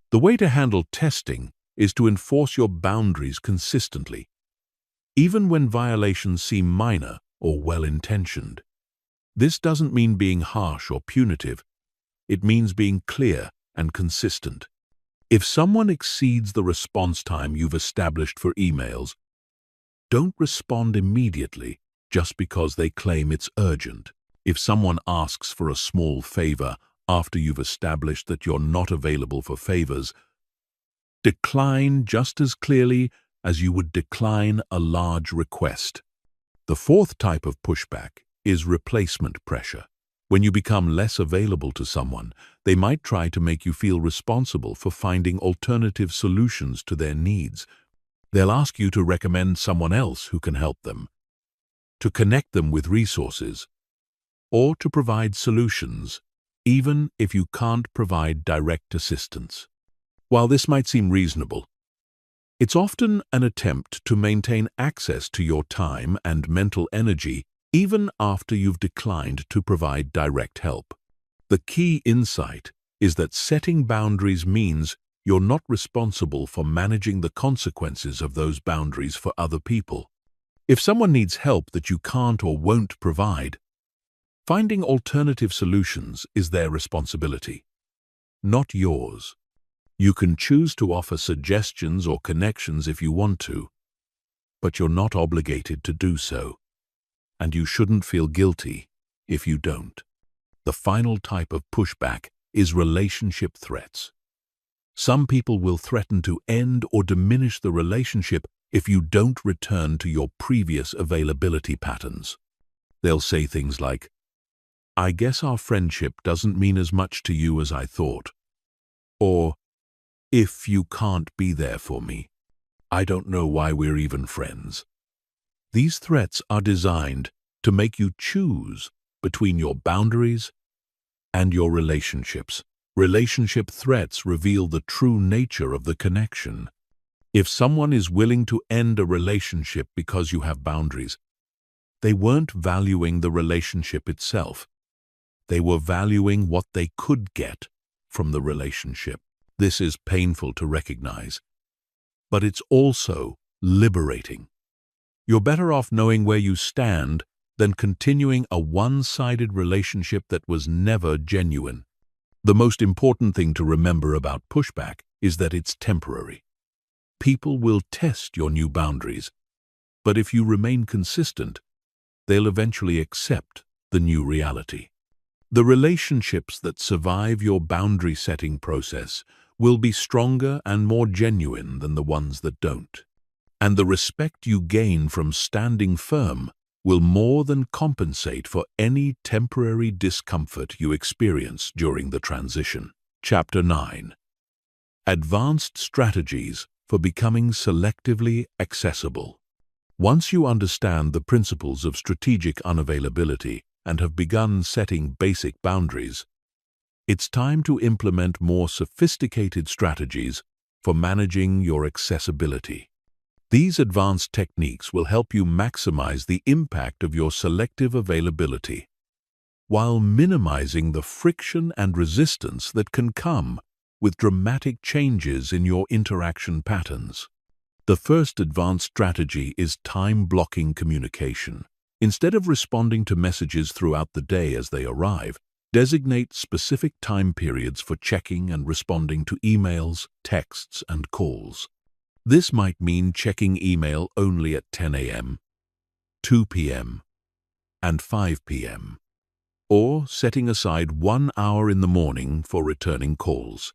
The way to handle testing is to enforce your boundaries consistently, even when violations seem minor or well-intentioned. This doesn't mean being harsh or punitive. It means being clear and consistent. If someone exceeds the response time you've established for emails, don't respond immediately just because they claim it's urgent. If someone asks for a small favor after you've established that you're not available for favors, decline just as clearly as you would decline a large request. The fourth type of pushback is replacement pressure. When you become less available to someone, they might try to make you feel responsible for finding alternative solutions to their needs. They'll ask you to recommend someone else who can help them, to connect them with resources, or to provide solutions, even if you can't provide direct assistance. While this might seem reasonable, it's often an attempt to maintain access to your time and mental energy even after you've declined to provide direct help. The key insight is that setting boundaries means you're not responsible for managing the consequences of those boundaries for other people. If someone needs help that you can't or won't provide, finding alternative solutions is their responsibility, not yours. You can choose to offer suggestions or connections if you want to, but you're not obligated to do so, and you shouldn't feel guilty if you don't. The final type of pushback is relationship threats. Some people will threaten to end or diminish the relationship if you don't return to your previous availability patterns. They'll say things like, "I guess our friendship doesn't mean as much to you as I thought," or, "If you can't be there for me, I don't know why we're even friends." These threats are designed to make you choose between your boundaries and your relationships. Relationship threats reveal the true nature of the connection. If someone is willing to end a relationship because you have boundaries, they weren't valuing the relationship itself. They were valuing what they could get from the relationship. This is painful to recognize, but it's also liberating. You're better off knowing where you stand than continuing a one-sided relationship that was never genuine. The most important thing to remember about pushback is that it's temporary. People will test your new boundaries, but if you remain consistent, they'll eventually accept the new reality. The relationships that survive your boundary-setting process will be stronger and more genuine than the ones that don't. And the respect you gain from standing firm will more than compensate for any temporary discomfort you experience during the transition. Chapter 9. Advanced Strategies for Becoming Selectively Accessible. Once you understand the principles of strategic unavailability and have begun setting basic boundaries, it's time to implement more sophisticated strategies for managing your accessibility. These advanced techniques will help you maximize the impact of your selective availability, while minimizing the friction and resistance that can come with dramatic changes in your interaction patterns. The first advanced strategy is time-blocking communication. Instead of responding to messages throughout the day as they arrive, designate specific time periods for checking and responding to emails, texts, and calls. This might mean checking email only at 10 a.m., 2 p.m., and 5 p.m., or setting aside 1 hour in the morning for returning calls.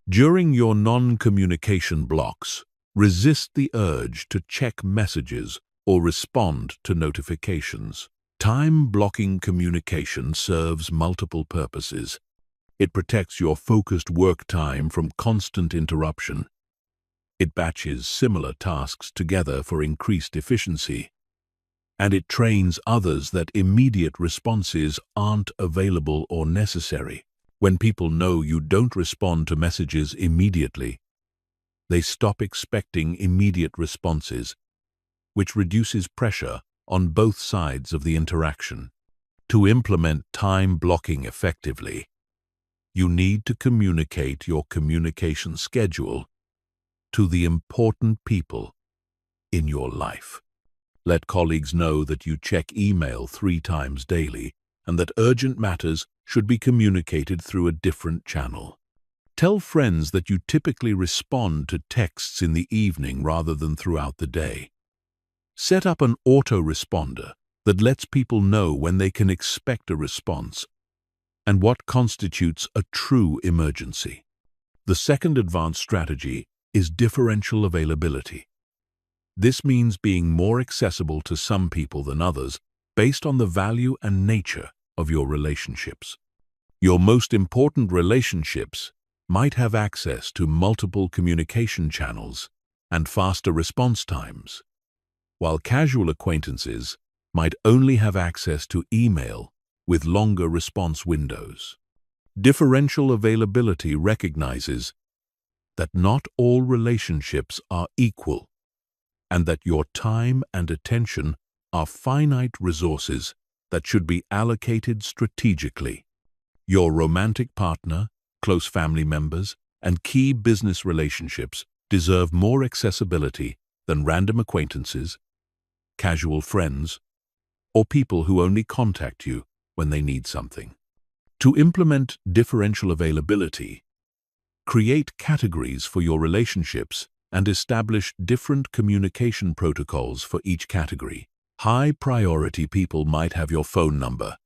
During your non-communication blocks, resist the urge to check messages or respond to notifications. Time-blocking communication serves multiple purposes. It protects your focused work time from constant interruption. It batches similar tasks together for increased efficiency. And it trains others that immediate responses aren't available or necessary. When people know you don't respond to messages immediately, they stop expecting immediate responses, which reduces pressure on both sides of the interaction. To implement time blocking effectively, you need to communicate your communication schedule to the important people in your life. Let colleagues know that you check email 3 times daily and that urgent matters should be communicated through a different channel. Tell friends that you typically respond to texts in the evening rather than throughout the day. Set up an autoresponder that lets people know when they can expect a response and what constitutes a true emergency. The second advanced strategy is differential availability. This means being more accessible to some people than others based on the value and nature of your relationships. Your most important relationships might have access to multiple communication channels and faster response times, while casual acquaintances might only have access to email with longer response windows. Differential availability recognizes that not all relationships are equal and that your time and attention are finite resources that should be allocated strategically. Your romantic partner, close family members, and key business relationships deserve more accessibility than random acquaintances, casual friends, or people who only contact you when they need something. To implement differential availability, create categories for your relationships and establish different communication protocols for each category. High-priority people might have your phone number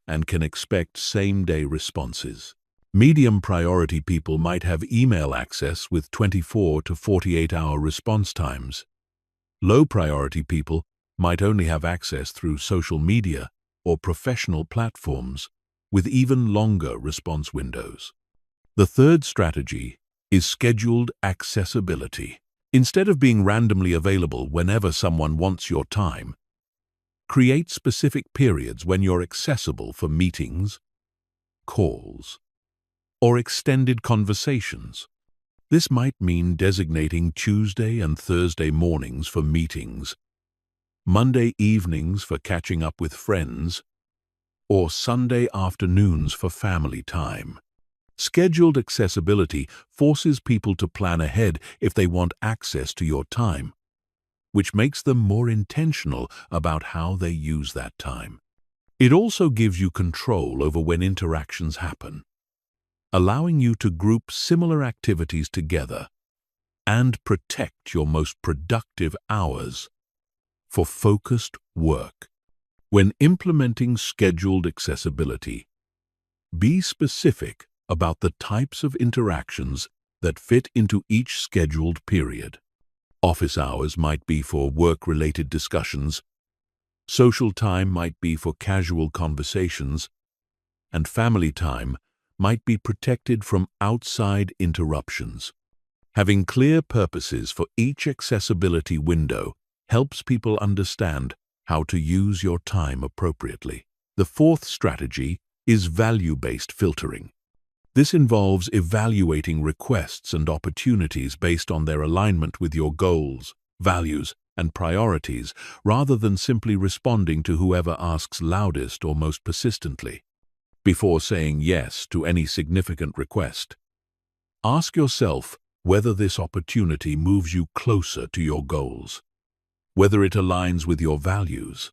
and can expect same-day responses. Medium-priority people might have email access with 24 to 48-hour response times. Low-priority people might only have access through social media or professional platforms with even longer response windows. The third strategy is scheduled accessibility. Instead of being randomly available whenever someone wants your time, create specific periods when you're accessible for meetings, calls, or extended conversations. This might mean designating Tuesday and Thursday mornings for meetings, Monday evenings for catching up with friends, or Sunday afternoons for family time. Scheduled accessibility forces people to plan ahead if they want access to your time, which makes them more intentional about how they use that time. It also gives you control over when interactions happen, allowing you to group similar activities together and protect your most productive hours for focused work. When implementing scheduled accessibility, be specific about the types of interactions that fit into each scheduled period. Office hours might be for work-related discussions, social time might be for casual conversations, and family time might be protected from outside interruptions. Having clear purposes for each accessibility window helps people understand how to use your time appropriately. The fourth strategy is value-based filtering. This involves evaluating requests and opportunities based on their alignment with your goals, values, and priorities, rather than simply responding to whoever asks loudest or most persistently. Before saying yes to any significant request, ask yourself whether this opportunity moves you closer to your goals, whether it aligns with your values,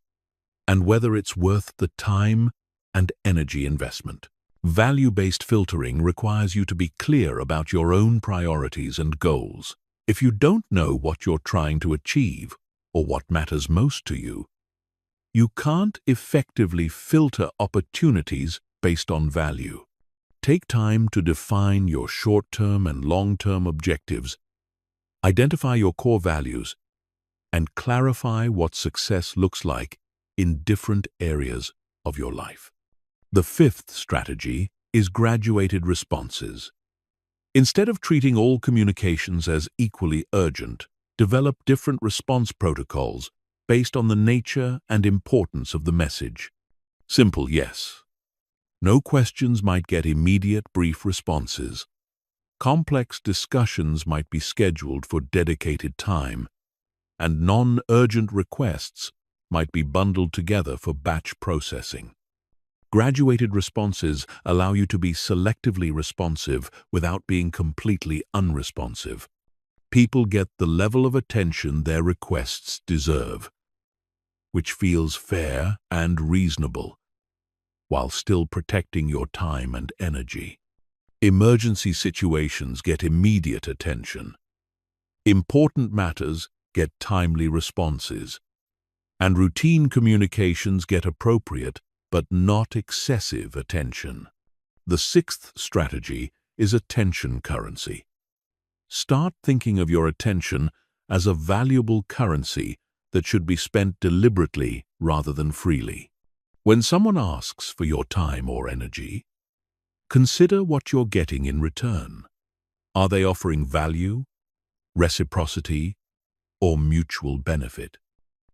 and whether it's worth the time and energy investment. Value-based filtering requires you to be clear about your own priorities and goals. If you don't know what you're trying to achieve or what matters most to you, you can't effectively filter opportunities based on value. Take time to define your short-term and long-term objectives, identify your core values, and clarify what success looks like in different areas of your life. The fifth strategy is graduated responses. Instead of treating all communications as equally urgent, develop different response protocols based on the nature and importance of the message. Simple yes. No questions might get immediate brief responses. Complex discussions might be scheduled for dedicated time, and non-urgent requests might be bundled together for batch processing. Graduated responses allow you to be selectively responsive without being completely unresponsive. People get the level of attention their requests deserve, which feels fair and reasonable, while still protecting your time and energy. Emergency situations get immediate attention. Important matters get timely responses, and routine communications get appropriate but not excessive attention. The sixth strategy is attention currency. Start thinking of your attention as a valuable currency that should be spent deliberately rather than freely. When someone asks for your time or energy, consider what you're getting in return. Are they offering value, reciprocity, or mutual benefit?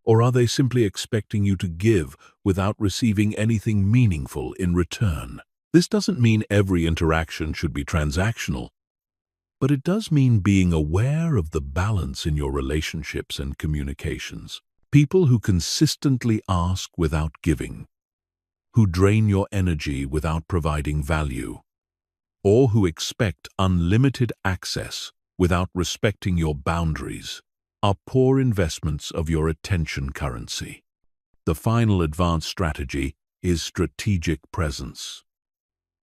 Or are they simply expecting you to give without receiving anything meaningful in return? This doesn't mean every interaction should be transactional, but it does mean being aware of the balance in your relationships and communications. People who consistently ask without giving, who drain your energy without providing value, or who expect unlimited access without respecting your boundaries, are poor investments of your attention currency. The final advanced strategy is strategic presence.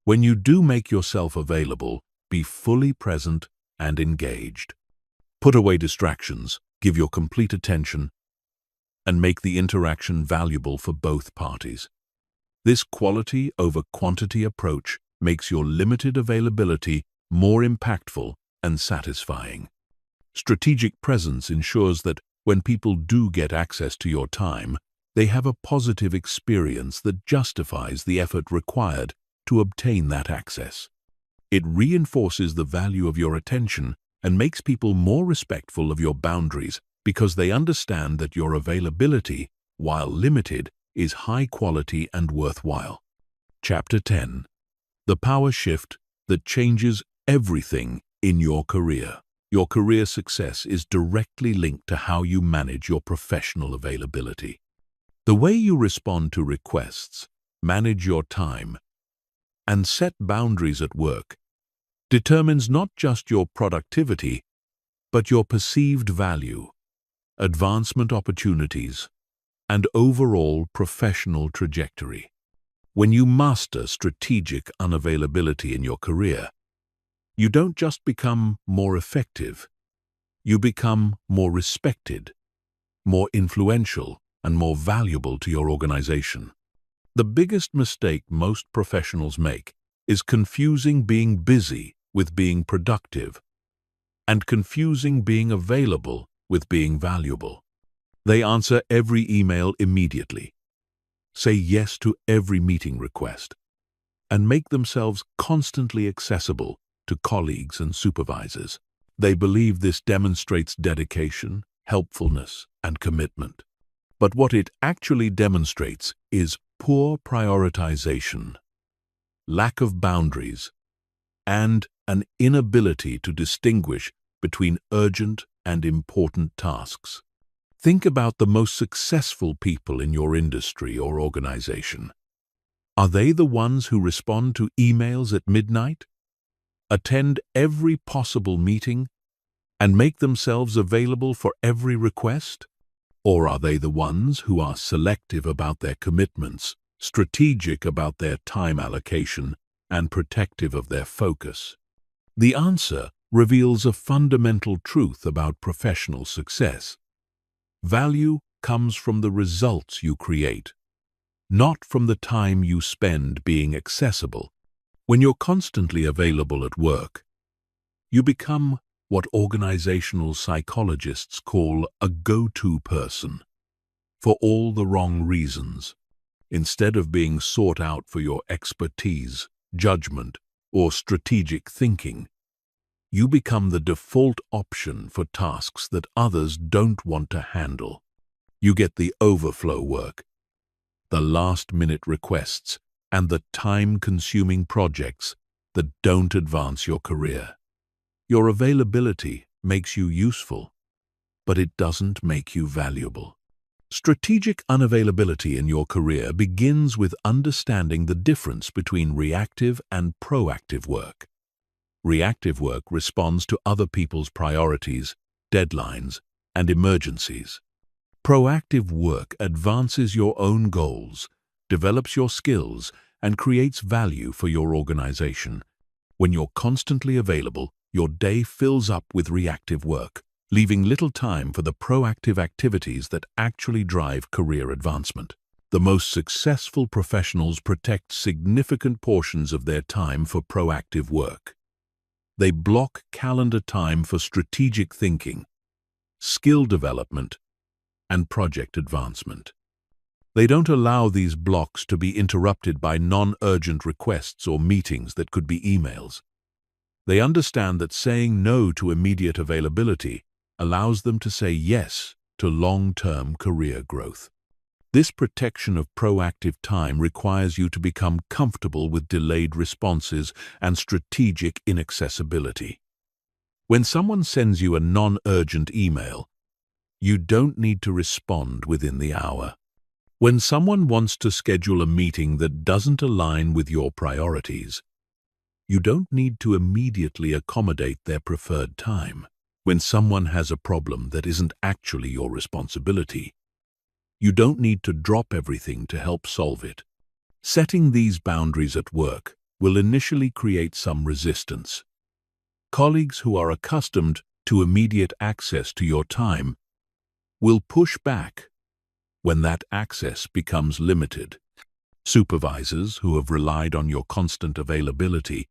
When you do make yourself available, be fully present and engaged. Put away distractions, give your complete attention, and make the interaction valuable for both parties. This quality over quantity approach makes your limited availability more impactful and satisfying. Strategic presence ensures that when people do get access to your time, they have a positive experience that justifies the effort required to obtain that access. It reinforces the value of your attention and makes people more respectful of your boundaries because they understand that your availability, while limited, is high quality and worthwhile. Chapter 10. The power shift that changes everything in your career. Your career success is directly linked to how you manage your professional availability. The way you respond to requests, manage your time, and set boundaries at work determines not just your productivity, but your perceived value, advancement opportunities, and overall professional trajectory. When you master strategic unavailability in your career, you don't just become more effective, you become more respected, more influential, and more valuable to your organization. The biggest mistake most professionals make is confusing being busy with being productive, and confusing being available with being valuable. They answer every email immediately, say yes to every meeting request, and make themselves constantly accessible to colleagues and supervisors. They believe this demonstrates dedication, helpfulness, and commitment. But what it actually demonstrates is poor prioritization, lack of boundaries, and an inability to distinguish between urgent and important tasks. Think about the most successful people in your industry or organization. Are they the ones who respond to emails at midnight, attend every possible meeting, and make themselves available for every request? Or are they the ones who are selective about their commitments, strategic about their time allocation, and protective of their focus? The answer reveals a fundamental truth about professional success. Value comes from the results you create, not from the time you spend being accessible. When you're constantly available at work, you become what organizational psychologists call a go-to person, for all the wrong reasons. Instead of being sought out for your expertise, judgment, or strategic thinking, you become the default option for tasks that others don't want to handle. You get the overflow work, the last-minute requests, and the time-consuming projects that don't advance your career. Your availability makes you useful, but it doesn't make you valuable. Strategic unavailability in your career begins with understanding the difference between reactive and proactive work. Reactive work responds to other people's priorities, deadlines, and emergencies. Proactive work advances your own goals, develops your skills, and creates value for your organization. When you're constantly available, your day fills up with reactive work, leaving little time for the proactive activities that actually drive career advancement. The most successful professionals protect significant portions of their time for proactive work. They block calendar time for strategic thinking, skill development, and project advancement. They don't allow these blocks to be interrupted by non-urgent requests or meetings that could be emails. They understand that saying no to immediate availability allows them to say yes to long-term career growth. This protection of proactive time requires you to become comfortable with delayed responses and strategic inaccessibility. When someone sends you a non-urgent email, you don't need to respond within the hour. When someone wants to schedule a meeting that doesn't align with your priorities, you don't need to immediately accommodate their preferred time. When someone has a problem that isn't actually your responsibility, you don't need to drop everything to help solve it. Setting these boundaries at work will initially create some resistance. Colleagues who are accustomed to immediate access to your time will push back when that access becomes limited. Supervisors who have relied on your constant availability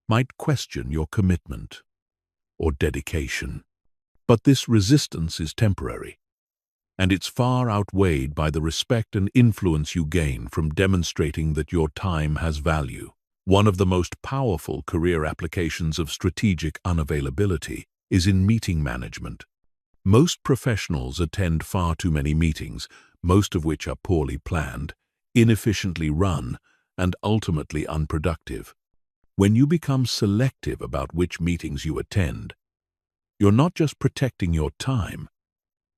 might question your commitment or dedication. But this resistance is temporary, and it's far outweighed by the respect and influence you gain from demonstrating that your time has value. One of the most powerful career applications of strategic unavailability is in meeting management. Most professionals attend far too many meetings, most of which are poorly planned, inefficiently run, and ultimately unproductive. When you become selective about which meetings you attend, you're not just protecting your time,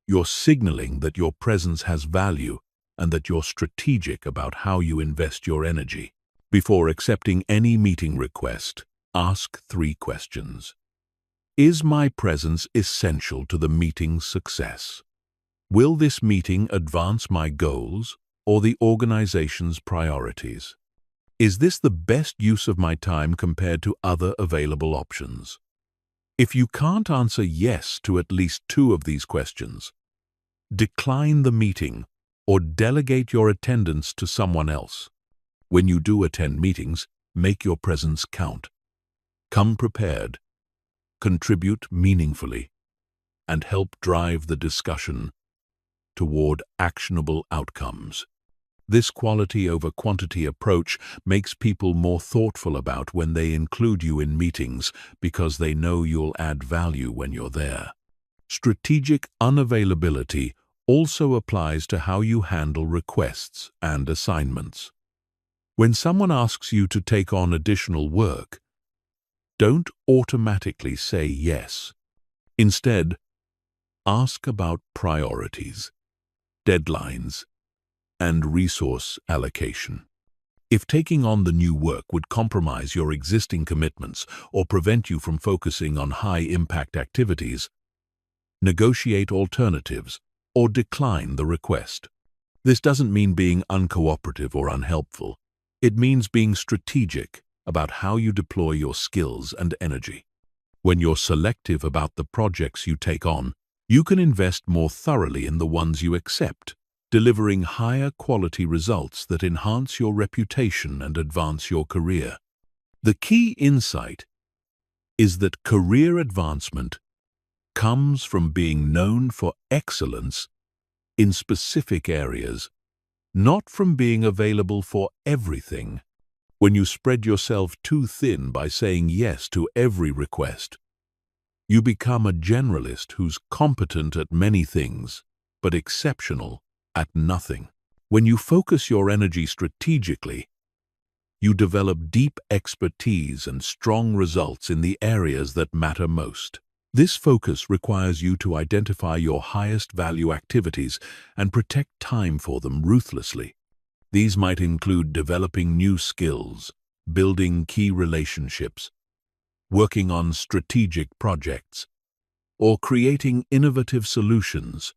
you're signaling that your presence has value and that you're strategic about how you invest your energy. Before accepting any meeting request, ask 3 questions. Is my presence essential to the meeting's success? Will this meeting advance my goals or the organization's priorities? Is this the best use of my time compared to other available options? If you can't answer yes to at least 2 of these questions, decline the meeting or delegate your attendance to someone else. When you do attend meetings, make your presence count. Come prepared, contribute meaningfully, and help drive the discussion toward actionable outcomes. This quality over quantity approach makes people more thoughtful about when they include you in meetings because they know you'll add value when you're there. Strategic unavailability also applies to how you handle requests and assignments. When someone asks you to take on additional work, don't automatically say yes. Instead, ask about priorities, deadlines, and resource allocation. If taking on the new work would compromise your existing commitments or prevent you from focusing on high-impact activities, negotiate alternatives or decline the request. This doesn't mean being uncooperative or unhelpful. It means being strategic about how you deploy your skills and energy. When you're selective about the projects you take on, you can invest more thoroughly in the ones you accept, delivering higher quality results that enhance your reputation and advance your career. The key insight is that career advancement comes from being known for excellence in specific areas, not from being available for everything. When you spread yourself too thin by saying yes to every request, you become a generalist who's competent at many things, but exceptional at nothing. When you focus your energy strategically, you develop deep expertise and strong results in the areas that matter most. This focus requires you to identify your highest value activities and protect time for them ruthlessly. These might include developing new skills, building key relationships, working on strategic projects, or creating innovative solutions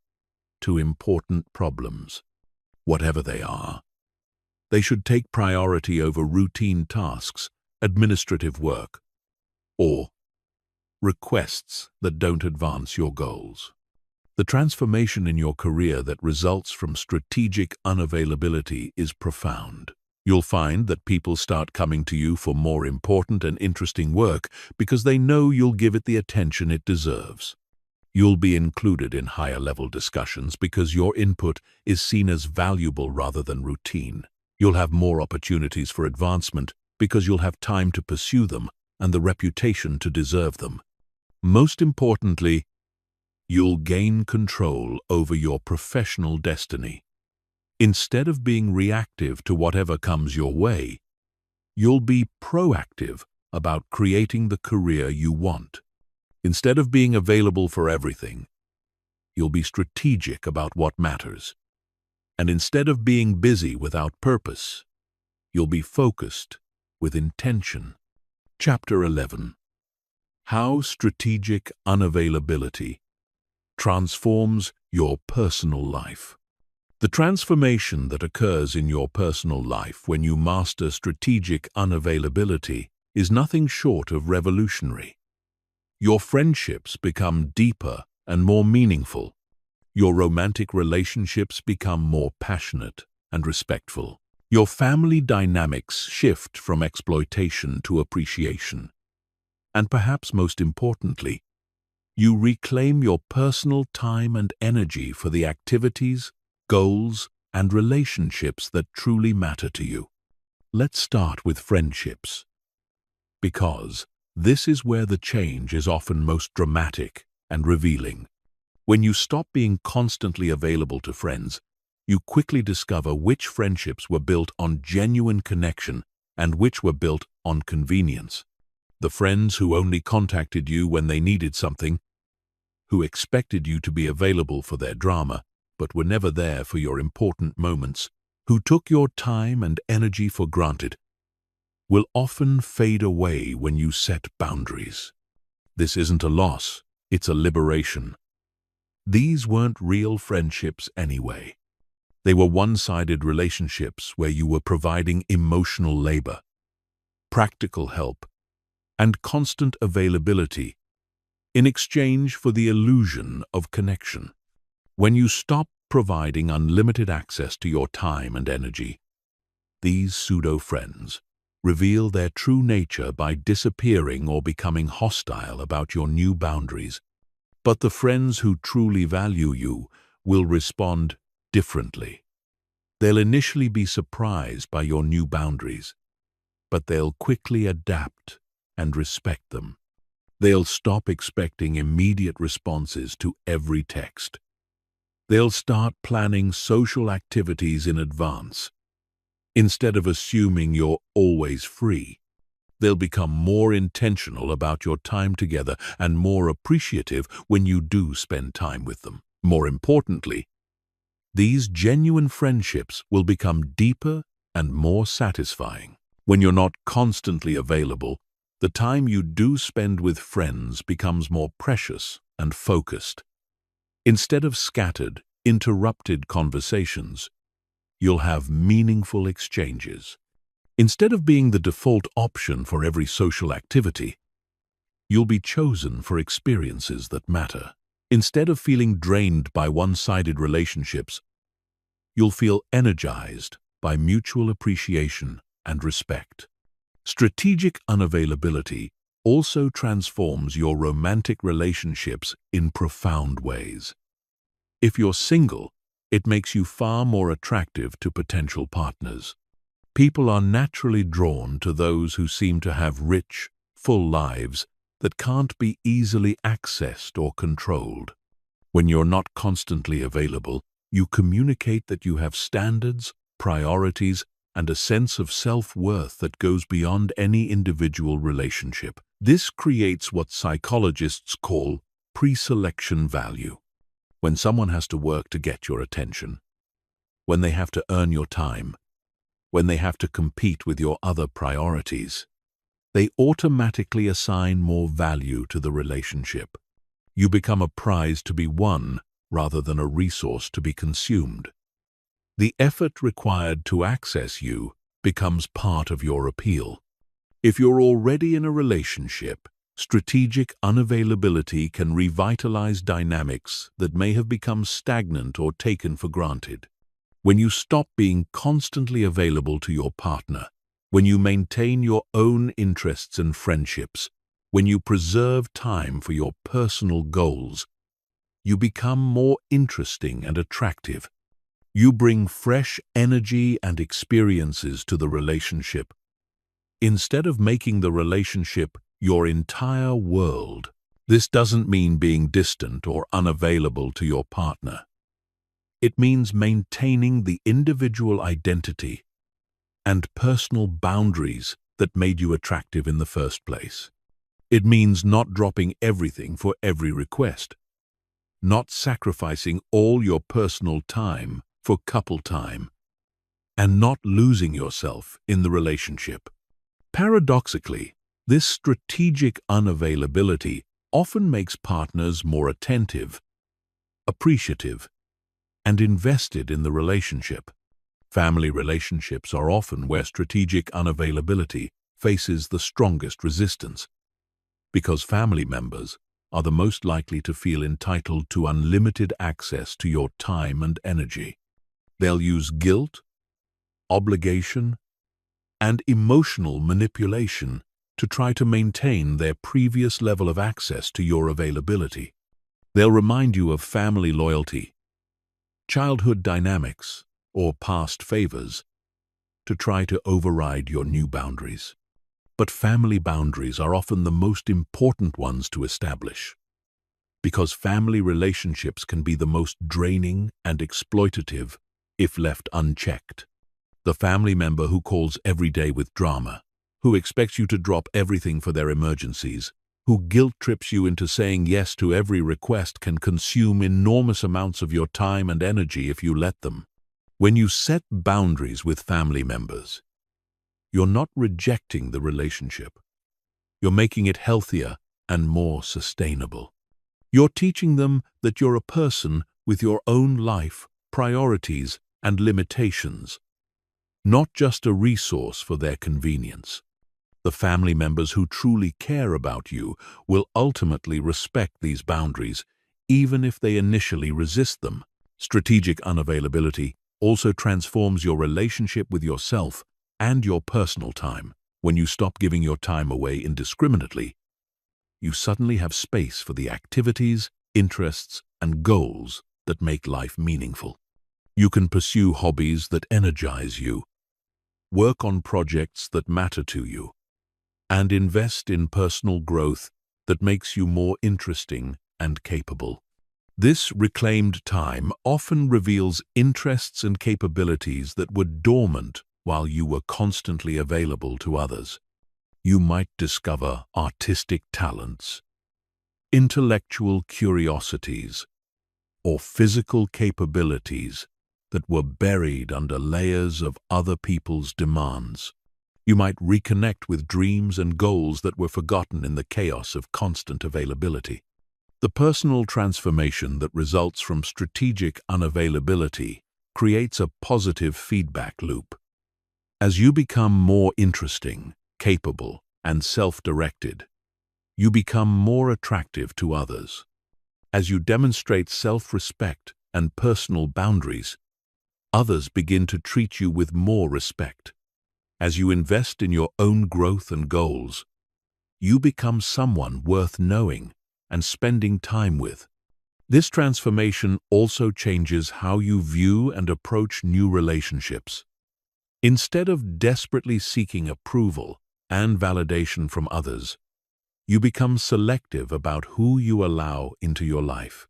to important problems. Whatever they are, they should take priority over routine tasks, administrative work, or requests that don't advance your goals. The transformation in your career that results from strategic unavailability is profound. You'll find that people start coming to you for more important and interesting work because they know you'll give it the attention it deserves. You'll be included in higher-level discussions because your input is seen as valuable rather than routine. You'll have more opportunities for advancement because you'll have time to pursue them and the reputation to deserve them. Most importantly, you'll gain control over your professional destiny. Instead of being reactive to whatever comes your way, you'll be proactive about creating the career you want. Instead of being available for everything, you'll be strategic about what matters. And instead of being busy without purpose, you'll be focused with intention. Chapter 11. How strategic unavailability transforms your personal life. The transformation that occurs in your personal life when you master strategic unavailability is nothing short of revolutionary. Your friendships become deeper and more meaningful. Your romantic relationships become more passionate and respectful. Your family dynamics shift from exploitation to appreciation. And perhaps most importantly, you reclaim your personal time and energy for the activities, goals, and relationships that truly matter to you. Let's start with friendships, because this is where the change is often most dramatic and revealing. When you stop being constantly available to friends, you quickly discover which friendships were built on genuine connection and which were built on convenience. The friends who only contacted you when they needed something, who expected you to be available for their drama, but were never there for your important moments, who took your time and energy for granted, will often fade away when you set boundaries. This isn't a loss, it's a liberation. These weren't real friendships anyway. They were one-sided relationships where you were providing emotional labor, practical help, and constant availability in exchange for the illusion of connection. When you stop providing unlimited access to your time and energy, these pseudo-friends reveal their true nature by disappearing or becoming hostile about your new boundaries. But the friends who truly value you will respond differently. They'll initially be surprised by your new boundaries, but they'll quickly adapt and respect them. They'll stop expecting immediate responses to every text. They'll start planning social activities in advance. Instead of assuming you're always free, they'll become more intentional about your time together and more appreciative when you do spend time with them. More importantly, these genuine friendships will become deeper and more satisfying. When you're not constantly available, the time you do spend with friends becomes more precious and focused. Instead of scattered, interrupted conversations. You'll have meaningful exchanges. Instead of being the default option for every social activity, you'll be chosen for experiences that matter. Instead of feeling drained by one-sided relationships, you'll feel energized by mutual appreciation and respect. Strategic unavailability also transforms your romantic relationships in profound ways. If you're single, it makes you far more attractive to potential partners. People are naturally drawn to those who seem to have rich, full lives that can't be easily accessed or controlled. When you're not constantly available, you communicate that you have standards, priorities, and a sense of self-worth that goes beyond any individual relationship. This creates what psychologists call pre-selection value. When someone has to work to get your attention, when they have to earn your time, when they have to compete with your other priorities, they automatically assign more value to the relationship. You become a prize to be won rather than a resource to be consumed. The effort required to access you becomes part of your appeal. If you're already in a relationship, strategic unavailability can revitalize dynamics that may have become stagnant or taken for granted. When you stop being constantly available to your partner, when you maintain your own interests and friendships, when you preserve time for your personal goals, you become more interesting and attractive. You bring fresh energy and experiences to the relationship. Instead of making the relationship your entire world, this doesn't mean being distant or unavailable to your partner. It means maintaining the individual identity and personal boundaries that made you attractive in the first place. It means not dropping everything for every request, not sacrificing all your personal time for couple time, and not losing yourself in the relationship. Paradoxically, this strategic unavailability often makes partners more attentive, appreciative, and invested in the relationship. Family relationships are often where strategic unavailability faces the strongest resistance, because family members are the most likely to feel entitled to unlimited access to your time and energy. They'll use guilt, obligation, and emotional manipulation to try to maintain their previous level of access to your availability. They'll remind you of family loyalty, childhood dynamics, or past favors to try to override your new boundaries. But family boundaries are often the most important ones to establish, because family relationships can be the most draining and exploitative if left unchecked. The family member who calls every day with drama, who expects you to drop everything for their emergencies, who guilt-trips you into saying yes to every request can consume enormous amounts of your time and energy if you let them. When you set boundaries with family members, you're not rejecting the relationship. You're making it healthier and more sustainable. You're teaching them that you're a person with your own life, priorities, and limitations, not just a resource for their convenience. The family members who truly care about you will ultimately respect these boundaries, even if they initially resist them. Strategic unavailability also transforms your relationship with yourself and your personal time. When you stop giving your time away indiscriminately, you suddenly have space for the activities, interests, and goals that make life meaningful. You can pursue hobbies that energize you, work on projects that matter to you, and invest in personal growth that makes you more interesting and capable. This reclaimed time often reveals interests and capabilities that were dormant while you were constantly available to others. You might discover artistic talents, intellectual curiosities, or physical capabilities that were buried under layers of other people's demands. You might reconnect with dreams and goals that were forgotten in the chaos of constant availability. The personal transformation that results from strategic unavailability creates a positive feedback loop. As you become more interesting, capable, and self-directed, you become more attractive to others. As you demonstrate self-respect and personal boundaries, others begin to treat you with more respect. As you invest in your own growth and goals, you become someone worth knowing and spending time with. This transformation also changes how you view and approach new relationships. Instead of desperately seeking approval and validation from others, you become selective about who you allow into your life.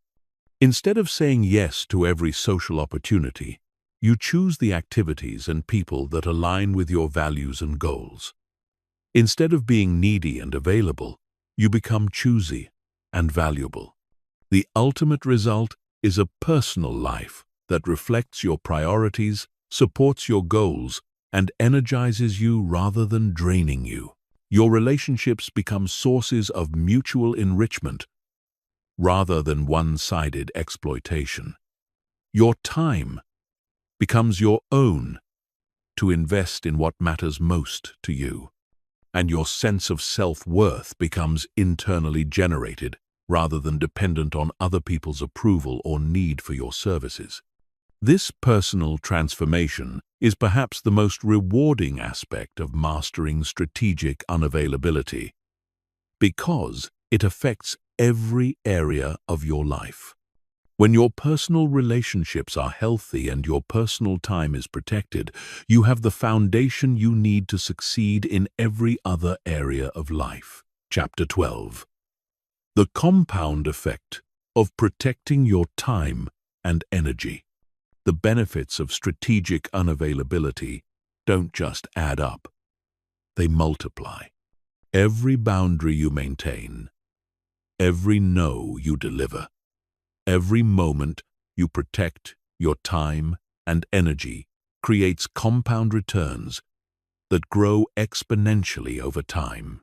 Instead of saying yes to every social opportunity, you choose the activities and people that align with your values and goals. Instead of being needy and available, you become choosy and valuable. The ultimate result is a personal life that reflects your priorities, supports your goals, and energizes you rather than draining you. Your relationships become sources of mutual enrichment rather than one-sided exploitation. Your time becomes your own to invest in what matters most to you, and your sense of self-worth becomes internally generated rather than dependent on other people's approval or need for your services. This personal transformation is perhaps the most rewarding aspect of mastering strategic unavailability, because it affects every area of your life. When your personal relationships are healthy and your personal time is protected, you have the foundation you need to succeed in every other area of life. Chapter 12. The compound effect of protecting your time and energy. The benefits of strategic unavailability don't just add up, they multiply. Every boundary you maintain, every no you deliver, every moment you protect your time and energy creates compound returns that grow exponentially over time.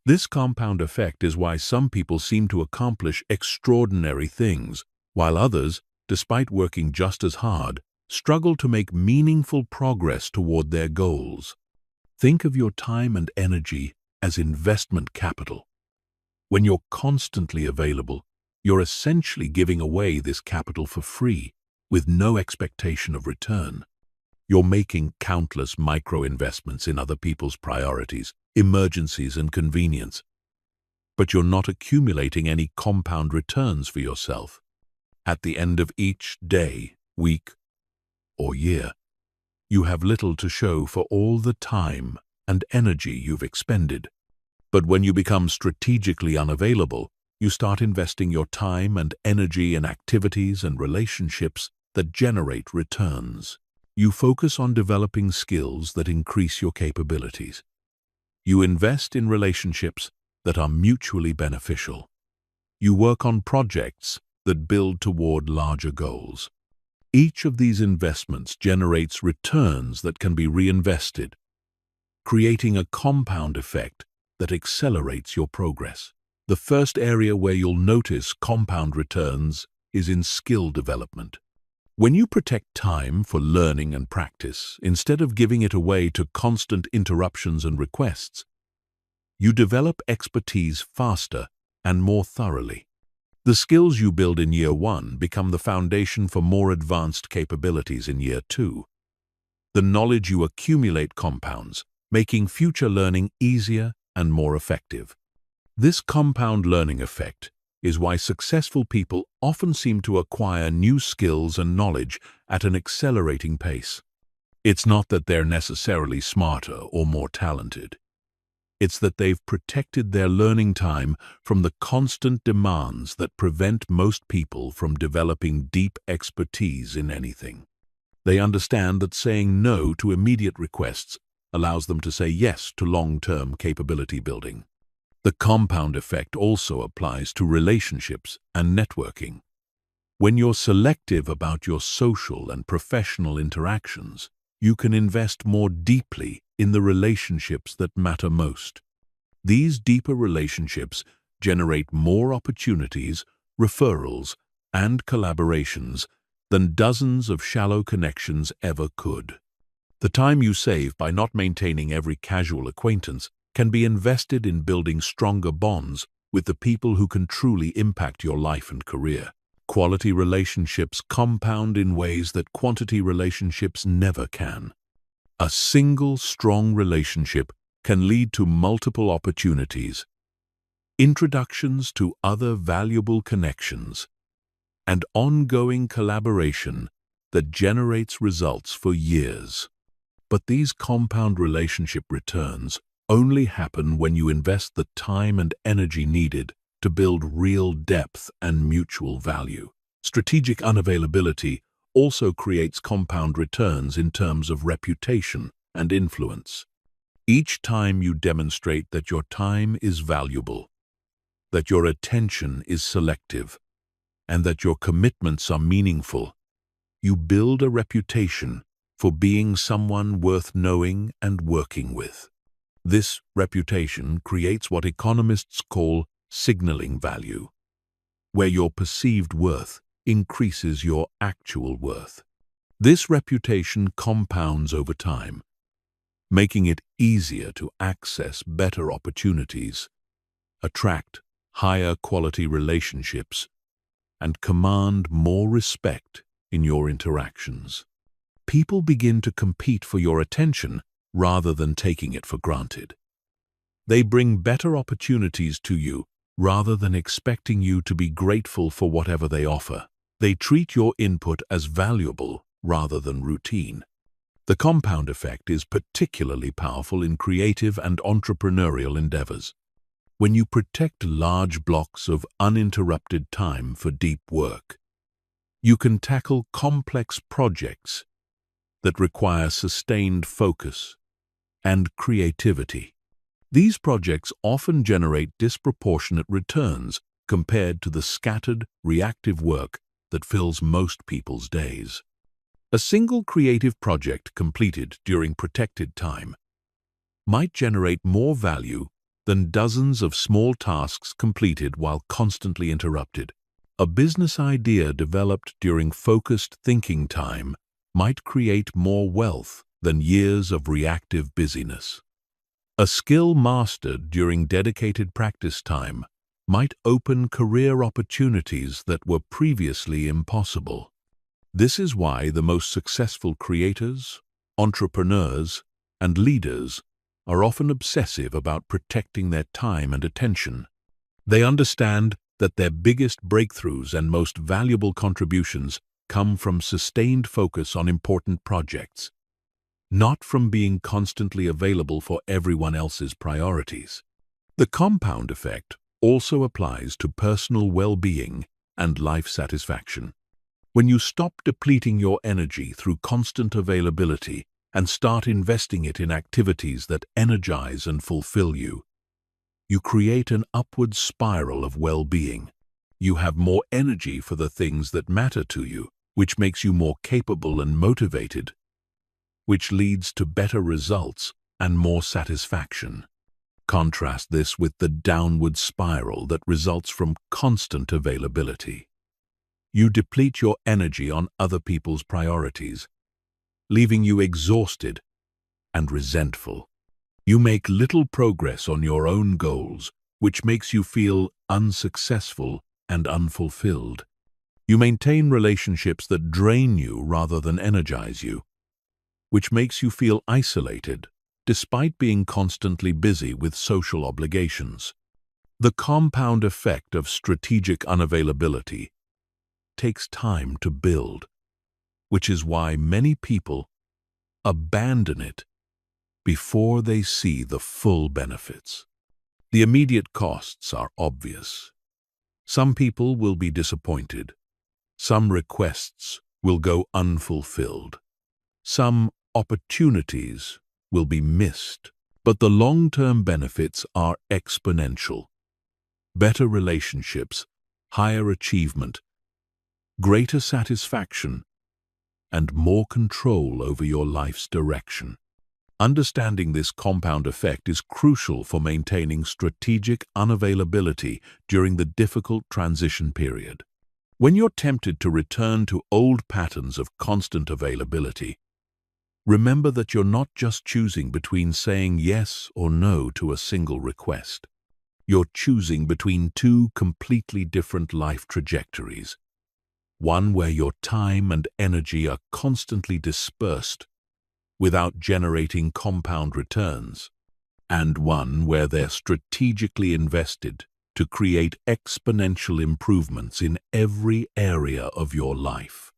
This compound effect is why some people seem to accomplish extraordinary things, while others, despite working just as hard, struggle to make meaningful progress toward their goals. Think of your time and energy as investment capital. When you're constantly available, you're essentially giving away this capital for free, with no expectation of return. You're making countless micro-investments in other people's priorities, emergencies, and convenience. But you're not accumulating any compound returns for yourself. At the end of each day, week, or year, you have little to show for all the time and energy you've expended. But when you become strategically unavailable, you start investing your time and energy in activities and relationships that generate returns. You focus on developing skills that increase your capabilities. You invest in relationships that are mutually beneficial. You work on projects that build toward larger goals. Each of these investments generates returns that can be reinvested, creating a compound effect that accelerates your progress. The first area where you'll notice compound returns is in skill development. When you protect time for learning and practice, instead of giving it away to constant interruptions and requests, you develop expertise faster and more thoroughly. The skills you build in year 1 become the foundation for more advanced capabilities in year 2. The knowledge you accumulate compounds, making future learning easier and more effective. This compound learning effect is why successful people often seem to acquire new skills and knowledge at an accelerating pace. It's not that they're necessarily smarter or more talented. It's that they've protected their learning time from the constant demands that prevent most people from developing deep expertise in anything. They understand that saying no to immediate requests allows them to say yes to long-term capability building. The compound effect also applies to relationships and networking. When you're selective about your social and professional interactions, you can invest more deeply in the relationships that matter most. These deeper relationships generate more opportunities referrals, and collaborations than dozens of shallow connections ever could. The time you save by not maintaining every casual acquaintance can be invested in building stronger bonds with the people who can truly impact your life and career. Quality relationships compound in ways that quantity relationships never can. A single strong relationship can lead to multiple opportunities, introductions to other valuable connections, and ongoing collaboration that generates results for years. But these compound relationship returns only happen when you invest the time and energy needed to build real depth and mutual value. Strategic unavailability also creates compound returns in terms of reputation and influence. Each time you demonstrate that your time is valuable, that your attention is selective, and that your commitments are meaningful, you build a reputation for being someone worth knowing and working with. This reputation creates what economists call signaling value, where your perceived worth increases your actual worth. This reputation compounds over time, making it easier to access better opportunities, attract higher quality relationships, and command more respect in your interactions. People begin to compete for your attention rather than taking it for granted. They bring better opportunities to you rather than expecting you to be grateful for whatever they offer. They treat your input as valuable rather than routine. The compound effect is particularly powerful in creative and entrepreneurial endeavors. When you protect large blocks of uninterrupted time for deep work, you can tackle complex projects that require sustained focus and creativity. These projects often generate disproportionate returns compared to the scattered, reactive work that fills most people's days. A single creative project completed during protected time might generate more value than dozens of small tasks completed while constantly interrupted. A business idea developed during focused thinking time might create more wealth than years of reactive busyness. A skill mastered during dedicated practice time might open career opportunities that were previously impossible. This is why the most successful creators, entrepreneurs, and leaders are often obsessive about protecting their time and attention. They understand that their biggest breakthroughs and most valuable contributions come from sustained focus on important projects, not from being constantly available for everyone else's priorities. The compound effect also applies to personal well-being and life satisfaction. When you stop depleting your energy through constant availability and start investing it in activities that energize and fulfill you, you create an upward spiral of well-being. You have more energy for the things that matter to you, which makes you more capable and motivated, which leads to better results and more satisfaction. Contrast this with the downward spiral that results from constant availability. You deplete your energy on other people's priorities, leaving you exhausted and resentful. You make little progress on your own goals, which makes you feel unsuccessful and unfulfilled. You maintain relationships that drain you rather than energize you, which makes you feel isolated, despite being constantly busy with social obligations. The compound effect of strategic unavailability takes time to build, which is why many people abandon it before they see the full benefits. The immediate costs are obvious. Some people will be disappointed. Some requests will go unfulfilled. Some opportunities will be missed. But the long-term benefits are exponential. Better relationships, higher achievement, greater satisfaction, and more control over your life's direction. Understanding this compound effect is crucial for maintaining strategic unavailability during the difficult transition period. When you're tempted to return to old patterns of constant availability, remember that you're not just choosing between saying yes or no to a single request. You're choosing between two completely different life trajectories. One where your time and energy are constantly dispersed without generating compound returns, and one where they're strategically invested to create exponential improvements in every area of your life.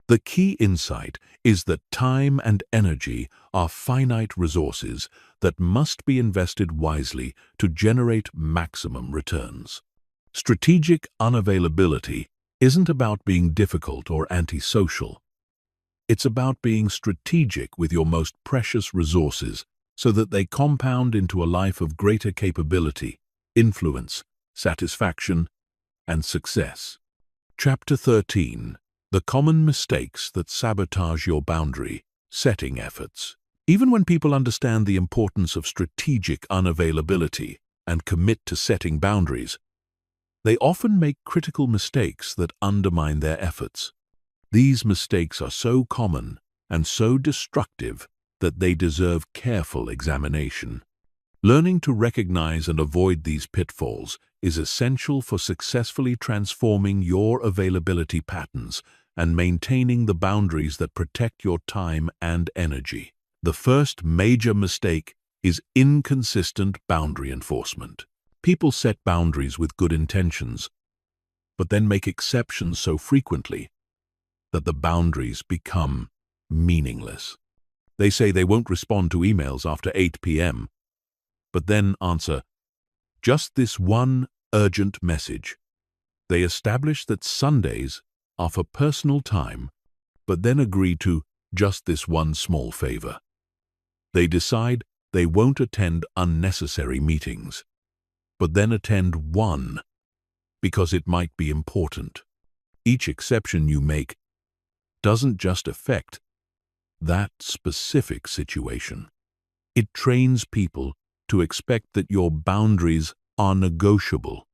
The key insight is that time and energy are finite resources that must be invested wisely to generate maximum returns. Strategic unavailability isn't about being difficult or antisocial. It's about being strategic with your most precious resources so that they compound into a life of greater capability, influence, satisfaction, and success. Chapter 13. The common mistakes that sabotage your boundary setting efforts. Even when people understand the importance of strategic unavailability and commit to setting boundaries, they often make critical mistakes that undermine their efforts. These mistakes are so common and so destructive that they deserve careful examination. Learning to recognize and avoid these pitfalls is essential for successfully transforming your availability patterns and maintaining the boundaries that protect your time and energy. The first major mistake is inconsistent boundary enforcement. People set boundaries with good intentions, but then make exceptions so frequently that the boundaries become meaningless. They say they won't respond to emails after 8 p.m., but then answer just this one urgent message. They establish that Sundays are for personal time, but then agree to just this one small favor. They decide they won't attend unnecessary meetings, but then attend one because it might be important. Each exception you make doesn't just affect that specific situation. It trains people to expect that your boundaries are negotiable.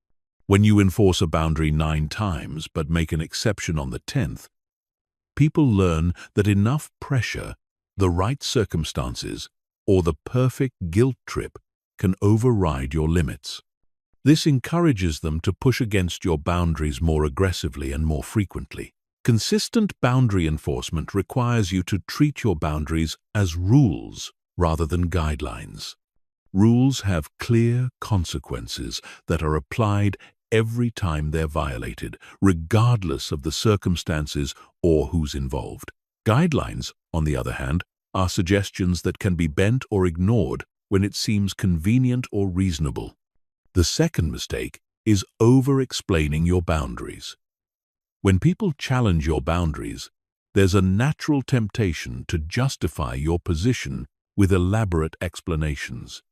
When you enforce a boundary 9 times but make an exception on the 10th, people learn that enough pressure, the right circumstances, or the perfect guilt trip can override your limits. This encourages them to push against your boundaries more aggressively and more frequently. Consistent boundary enforcement requires you to treat your boundaries as rules rather than guidelines. Rules have clear consequences that are applied every time they're violated, regardless of the circumstances or who's involved. Guidelines, on the other hand, are suggestions that can be bent or ignored when it seems convenient or reasonable. The second mistake is over-explaining your boundaries. When people challenge your boundaries, there's a natural temptation to justify your position with elaborate explanations.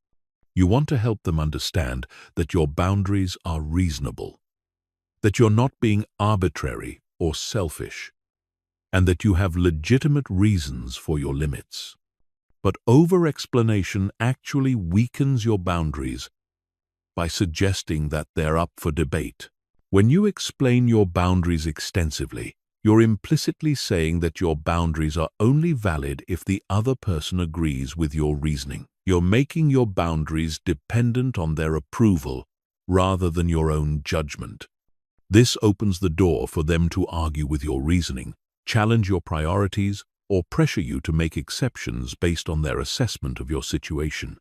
You want to help them understand that your boundaries are reasonable, that you're not being arbitrary or selfish, and that you have legitimate reasons for your limits. But over-explanation actually weakens your boundaries by suggesting that they're up for debate. When you explain your boundaries extensively, you're implicitly saying that your boundaries are only valid if the other person agrees with your reasoning. You're making your boundaries dependent on their approval rather than your own judgment. This opens the door for them to argue with your reasoning, challenge your priorities, or pressure you to make exceptions based on their assessment of your situation.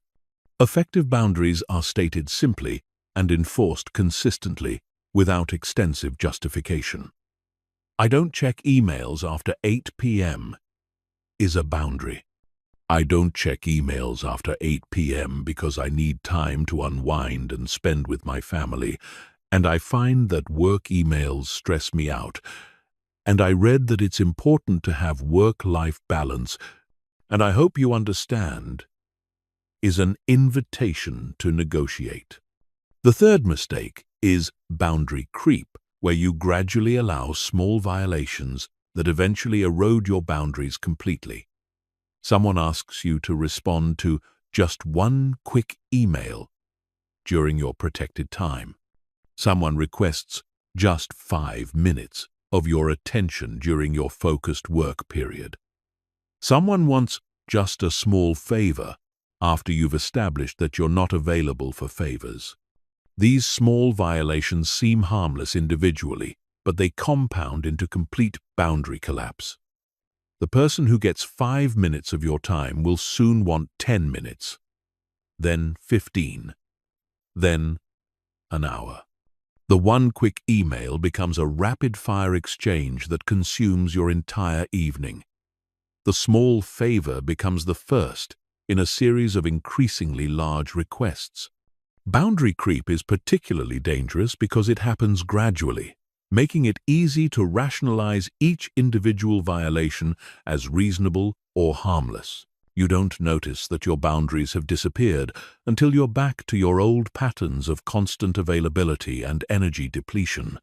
Effective boundaries are stated simply and enforced consistently without extensive justification. I don't check emails after 8 p.m. is a boundary. I don't check emails after 8 p.m. because I need time to unwind and spend with my family, and I find that work emails stress me out, and I read that it's important to have work-life balance, and I hope you understand, is an invitation to negotiate. The third mistake is boundary creep, where you gradually allow small violations that eventually erode your boundaries completely. Someone asks you to respond to just one quick email during your protected time. Someone requests just 5 minutes of your attention during your focused work period. Someone wants just a small favor after you've established that you're not available for favors. These small violations seem harmless individually, but they compound into complete boundary collapse. The person who gets 5 minutes of your time will soon want 10 minutes, then 15, then an hour. The one quick email becomes a rapid-fire exchange that consumes your entire evening. The small favor becomes the first in a series of increasingly large requests. Boundary creep is particularly dangerous because it happens gradually, making it easy to rationalize each individual violation as reasonable or harmless. You don't notice that your boundaries have disappeared until you're back to your old patterns of constant availability and energy depletion.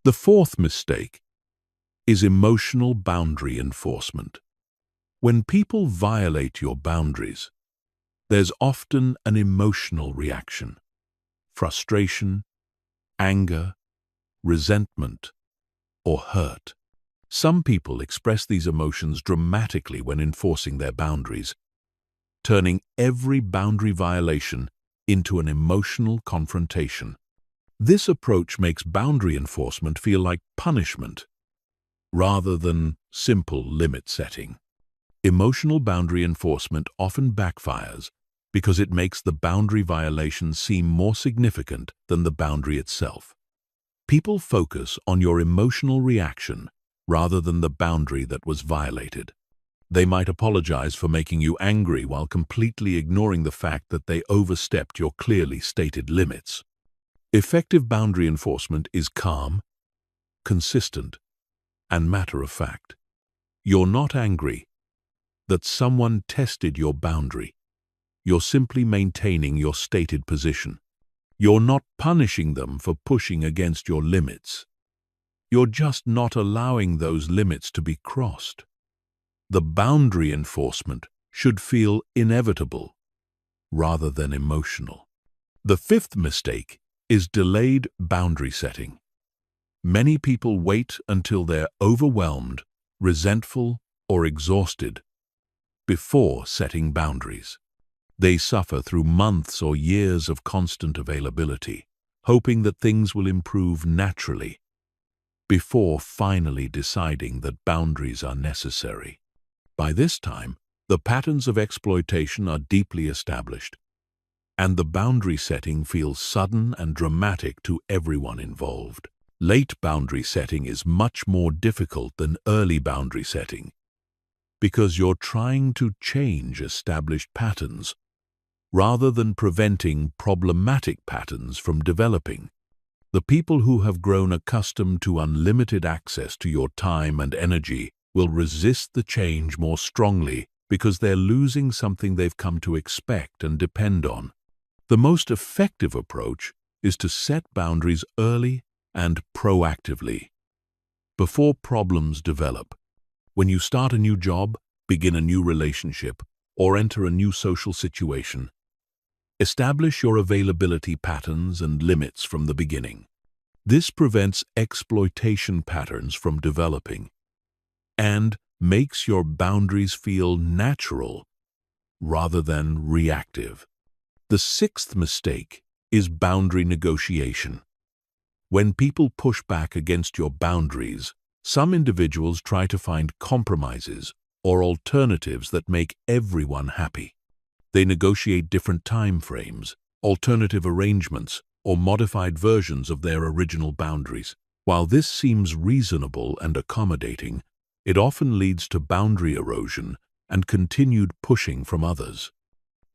The fourth mistake is emotional boundary enforcement. When people violate your boundaries, there's often an emotional reaction: frustration, anger, resentment, or hurt. Some people express these emotions dramatically when enforcing their boundaries, turning every boundary violation into an emotional confrontation. This approach makes boundary enforcement feel like punishment rather than simple limit setting. Emotional boundary enforcement often backfires because it makes the boundary violation seem more significant than the boundary itself. People focus on your emotional reaction rather than the boundary that was violated. They might apologize for making you angry while completely ignoring the fact that they overstepped your clearly stated limits. Effective boundary enforcement is calm, consistent, and matter-of-fact. You're not angry that someone tested your boundary. You're simply maintaining your stated position. You're not punishing them for pushing against your limits. You're just not allowing those limits to be crossed. The boundary enforcement should feel inevitable rather than emotional. The fifth mistake is delayed boundary setting. Many people wait until they're overwhelmed, resentful, or exhausted before setting boundaries. They suffer through months or years of constant availability, hoping that things will improve naturally, before finally deciding that boundaries are necessary. By this time, the patterns of exploitation are deeply established, and the boundary setting feels sudden and dramatic to everyone involved. Late boundary setting is much more difficult than early boundary setting because you're trying to change established patterns rather than preventing problematic patterns from developing. The people who have grown accustomed to unlimited access to your time and energy will resist the change more strongly because they're losing something they've come to expect and depend on. The most effective approach is to set boundaries early and proactively, before problems develop. When you start a new job, begin a new relationship, or enter a new social situation, establish your availability patterns and limits from the beginning. This prevents exploitation patterns from developing and makes your boundaries feel natural rather than reactive. The sixth mistake is boundary negotiation. When people push back against your boundaries, some individuals try to find compromises or alternatives that make everyone happy. They negotiate different time frames, alternative arrangements, or modified versions of their original boundaries. While this seems reasonable and accommodating, it often leads to boundary erosion and continued pushing from others.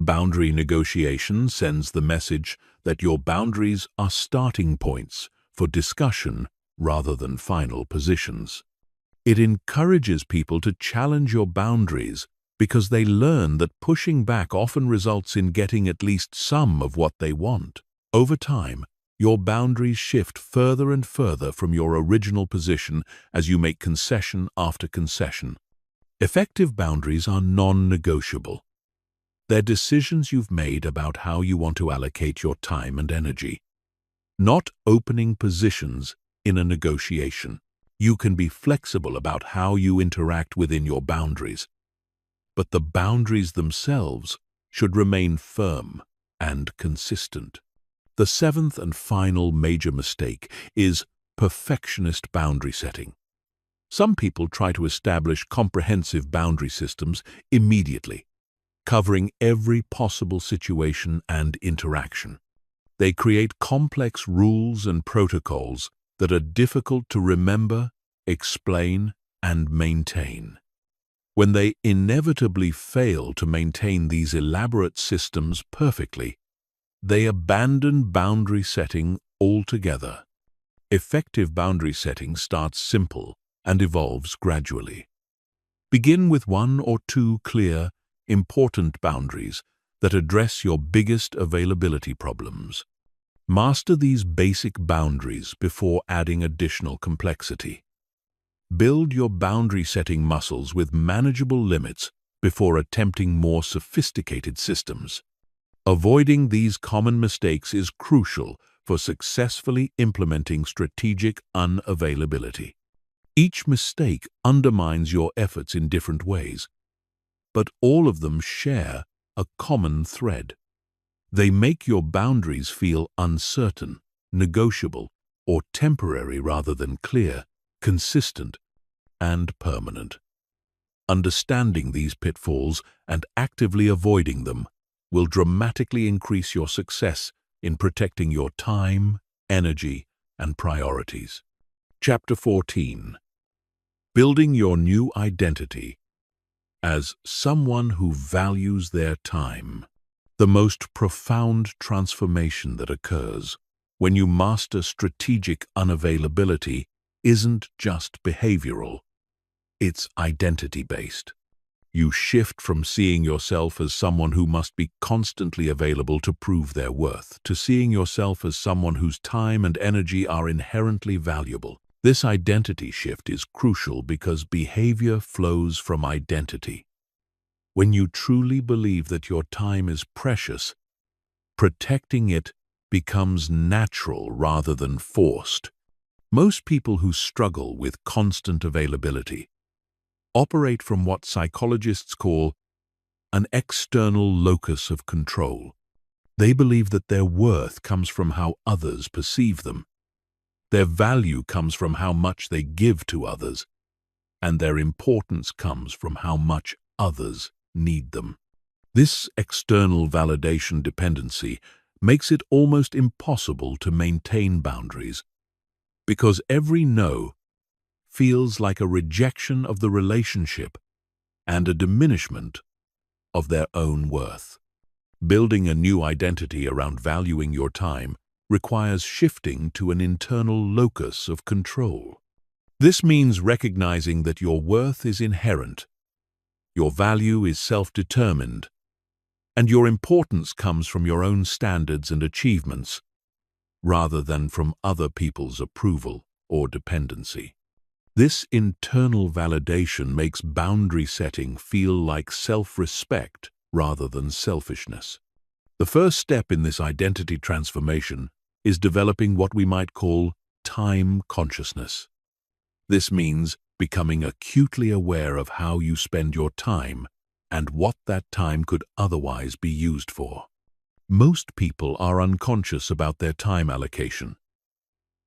Boundary negotiation sends the message that your boundaries are starting points for discussion rather than final positions. It encourages people to challenge your boundaries because they learn that pushing back often results in getting at least some of what they want. Over time, your boundaries shift further and further from your original position as you make concession after concession. Effective boundaries are non-negotiable. They're decisions you've made about how you want to allocate your time and energy, not opening positions in a negotiation. You can be flexible about how you interact within your boundaries, but the boundaries themselves should remain firm and consistent. The seventh and final major mistake is perfectionist boundary setting. Some people try to establish comprehensive boundary systems immediately, covering every possible situation and interaction. They create complex rules and protocols that are difficult to remember, explain, and maintain. When they inevitably fail to maintain these elaborate systems perfectly, they abandon boundary setting altogether. Effective boundary setting starts simple and evolves gradually. Begin with 1 or 2 clear, important boundaries that address your biggest availability problems. Master these basic boundaries before adding additional complexity. Build your boundary setting muscles with manageable limits before attempting more sophisticated systems. Avoiding these common mistakes is crucial for successfully implementing strategic unavailability. Each mistake undermines your efforts in different ways, but all of them share a common thread. They make your boundaries feel uncertain, negotiable, or temporary rather than clear, consistent, and permanent. Understanding these pitfalls and actively avoiding them will dramatically increase your success in protecting your time, energy, and priorities. Chapter 14. Building your new identity as someone who values their time. The most profound transformation that occurs when you master strategic unavailability isn't just behavioral, it's identity-based. You shift from seeing yourself as someone who must be constantly available to prove their worth to seeing yourself as someone whose time and energy are inherently valuable. This identity shift is crucial because behavior flows from identity. When you truly believe that your time is precious, protecting it becomes natural rather than forced. Most people who struggle with constant availability operate from what psychologists call an external locus of control. They believe that their worth comes from how others perceive them. Their value comes from how much they give to others, and their importance comes from how much others need them. This external validation dependency makes it almost impossible to maintain boundaries, because every no feels like a rejection of the relationship and a diminishment of their own worth. Building a new identity around valuing your time requires shifting to an internal locus of control. This means recognizing that your worth is inherent, your value is self-determined, and your importance comes from your own standards and achievements, rather than from other people's approval or dependency. This internal validation makes boundary setting feel like self-respect rather than selfishness. The first step in this identity transformation is developing what we might call time consciousness. This means becoming acutely aware of how you spend your time and what that time could otherwise be used for. Most people are unconscious about their time allocation.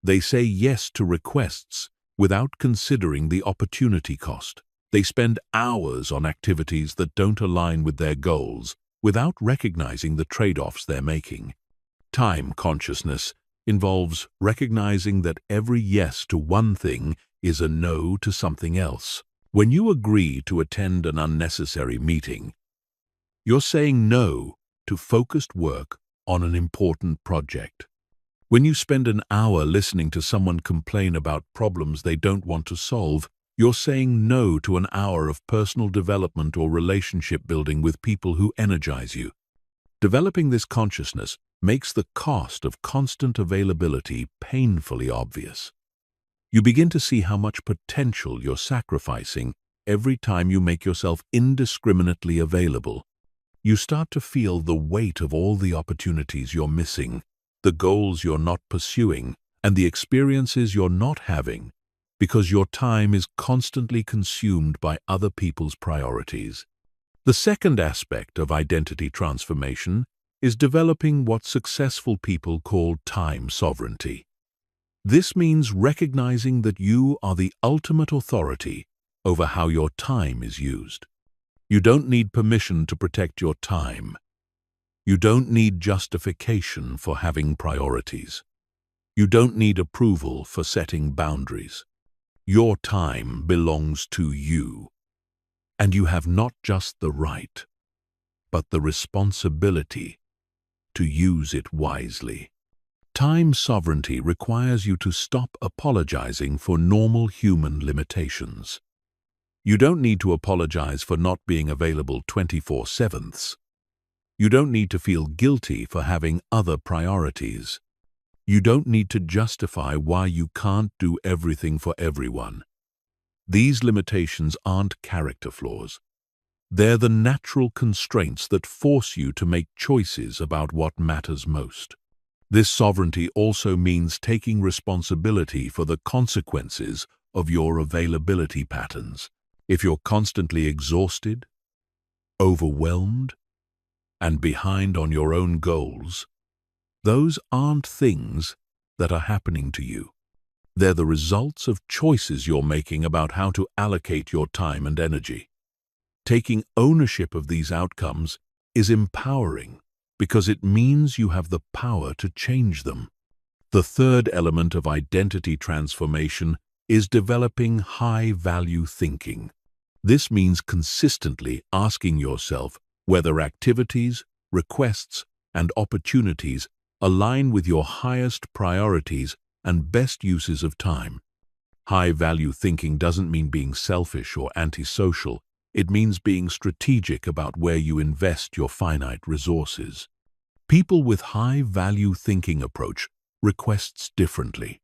They say yes to requests without considering the opportunity cost. They spend hours on activities that don't align with their goals without recognizing the trade-offs they're making. Time consciousness involves recognizing that every yes to one thing is a no to something else. When you agree to attend an unnecessary meeting, you're saying no to focused work on an important project. When you spend an hour listening to someone complain about problems they don't want to solve, you're saying no to an hour of personal development or relationship building with people who energize you. Developing this consciousness makes the cost of constant availability painfully obvious. You begin to see how much potential you're sacrificing every time you make yourself indiscriminately available. You start to feel the weight of all the opportunities you're missing, the goals you're not pursuing, and the experiences you're not having, because your time is constantly consumed by other people's priorities. The second aspect of identity transformation is developing what successful people call time sovereignty. This means recognizing that you are the ultimate authority over how your time is used. You don't need permission to protect your time. You don't need justification for having priorities. You don't need approval for setting boundaries. Your time belongs to you, and you have not just the right, but the responsibility to use it wisely. Time sovereignty requires you to stop apologizing for normal human limitations. You don't need to apologize for not being available 24/7. You don't need to feel guilty for having other priorities. You don't need to justify why you can't do everything for everyone. These limitations aren't character flaws. They're the natural constraints that force you to make choices about what matters most. This sovereignty also means taking responsibility for the consequences of your availability patterns. If you're constantly exhausted, overwhelmed, and behind on your own goals, those aren't things that are happening to you. They're the results of choices you're making about how to allocate your time and energy. Taking ownership of these outcomes is empowering because it means you have the power to change them. The third element of identity transformation is developing high-value thinking. This means consistently asking yourself whether activities, requests, and opportunities align with your highest priorities and best uses of time. High-value thinking doesn't mean being selfish or antisocial. It means being strategic about where you invest your finite resources. People with high-value thinking approach requests differently.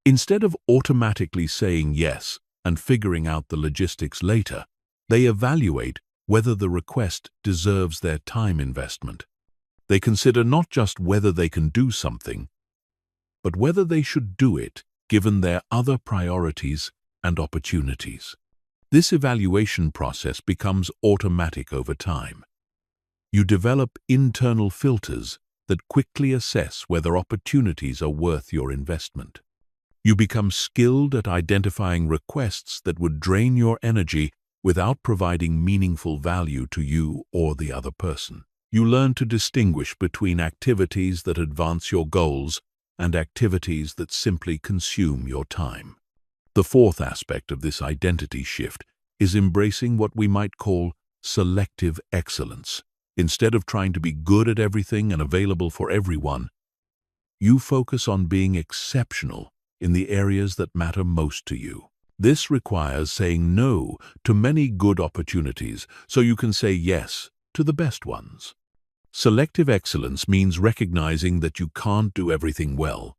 Instead of automatically saying yes and figuring out the logistics later, they evaluate whether the request deserves their time investment. They consider not just whether they can do something, but whether they should do it given their other priorities and opportunities. This evaluation process becomes automatic over time. You develop internal filters that quickly assess whether opportunities are worth your investment. You become skilled at identifying requests that would drain your energy without providing meaningful value to you or the other person. You learn to distinguish between activities that advance your goals and activities that simply consume your time. The fourth aspect of this identity shift is embracing what we might call selective excellence. Instead of trying to be good at everything and available for everyone, you focus on being exceptional in the areas that matter most to you. This requires saying no to many good opportunities so you can say yes to the best ones. Selective excellence means recognizing that you can't do everything well,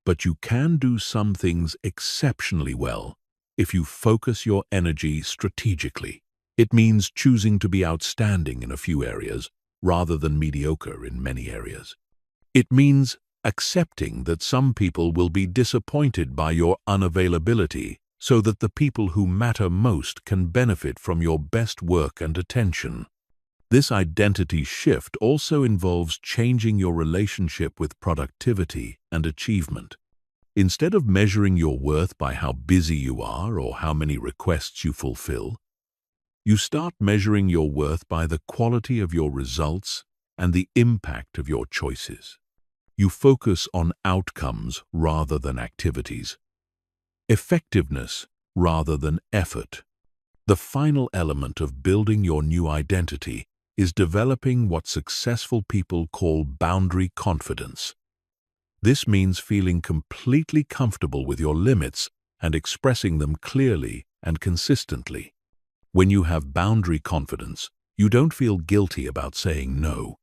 but you can do some things exceptionally well if you focus your energy strategically. It means choosing to be outstanding in a few areas rather than mediocre in many areas. It means accepting that some people will be disappointed by your unavailability so that the people who matter most can benefit from your best work and attention. This identity shift also involves changing your relationship with productivity and achievement. Instead of measuring your worth by how busy you are or how many requests you fulfill, you start measuring your worth by the quality of your results and the impact of your choices. You focus on outcomes rather than activities, effectiveness rather than effort. The final element of building your new identity is developing what successful people call boundary confidence. This means feeling completely comfortable with your limits and expressing them clearly and consistently. When you have boundary confidence, you don't feel guilty about saying no.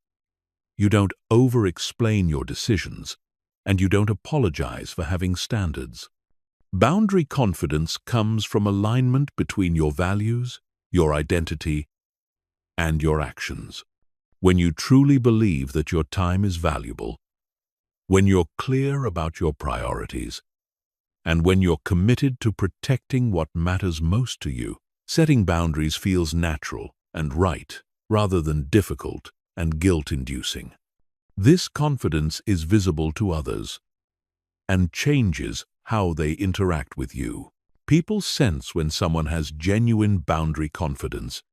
You don't over-explain your decisions, and you don't apologize for having standards. Boundary confidence comes from alignment between your values, your identity, and your actions. When you truly believe that your time is valuable, when you're clear about your priorities, and when you're committed to protecting what matters most to you, setting boundaries feels natural and right rather than difficult and guilt-inducing. This confidence is visible to others and changes how they interact with you. People sense when someone has genuine boundary confidence,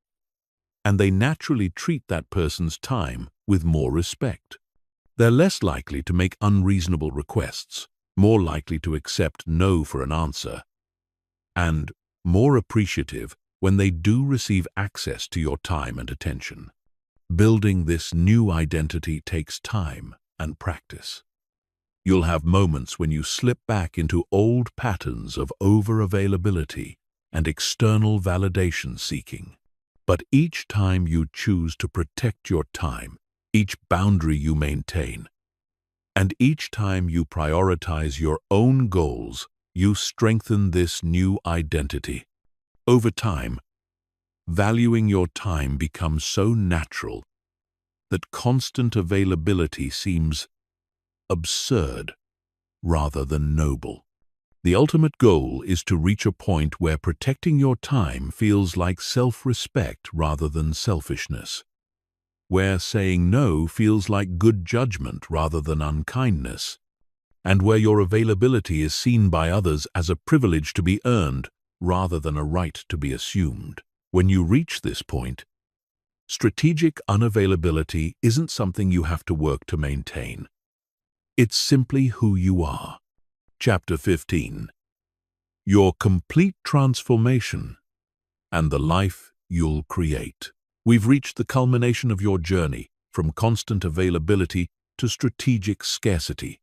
and they naturally treat that person's time with more respect. They're less likely to make unreasonable requests, more likely to accept no for an answer, and more appreciative when they do receive access to your time and attention. Building this new identity takes time and practice. You'll have moments when you slip back into old patterns of over-availability and external validation seeking. But each time you choose to protect your time, each boundary you maintain, and each time you prioritize your own goals, you strengthen this new identity. Over time, valuing your time becomes so natural that constant availability seems absurd rather than noble. The ultimate goal is to reach a point where protecting your time feels like self-respect rather than selfishness, where saying no feels like good judgment rather than unkindness, and where your availability is seen by others as a privilege to be earned rather than a right to be assumed. When you reach this point, strategic unavailability isn't something you have to work to maintain. It's simply who you are. Chapter 15. Your complete transformation and the life you'll create. We've reached the culmination of your journey, from constant availability to strategic scarcity,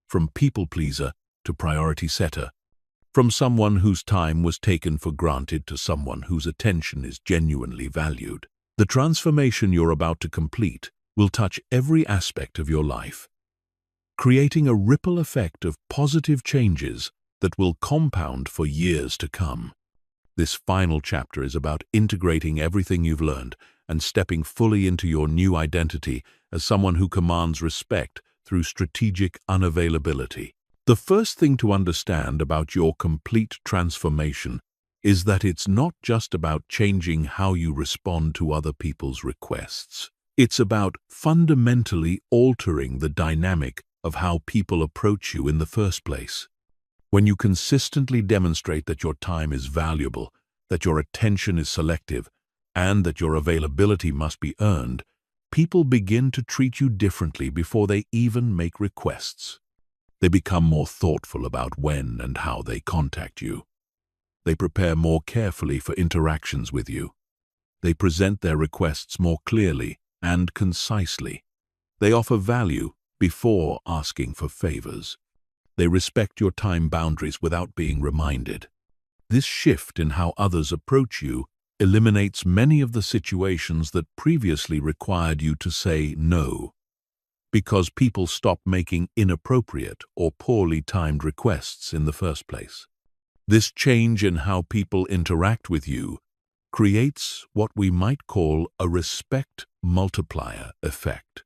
from people-pleaser to priority setter, from someone whose time was taken for granted to someone whose attention is genuinely valued. The transformation you're about to complete will touch every aspect of your life, creating a ripple effect of positive changes that will compound for years to come. This final chapter is about integrating everything you've learned and stepping fully into your new identity as someone who commands respect through strategic unavailability. The first thing to understand about your complete transformation is that it's not just about changing how you respond to other people's requests. It's about fundamentally altering the dynamic of how people approach you in the first place. When you consistently demonstrate that your time is valuable, that your attention is selective, and that your availability must be earned, people begin to treat you differently before they even make requests. They become more thoughtful about when and how they contact you. They prepare more carefully for interactions with you. They present their requests more clearly and concisely. They offer value before asking for favors. They respect your time boundaries without being reminded. This shift in how others approach you eliminates many of the situations that previously required you to say no, because people stop making inappropriate or poorly timed requests in the first place. This change in how people interact with you creates what we might call a respect multiplier effect.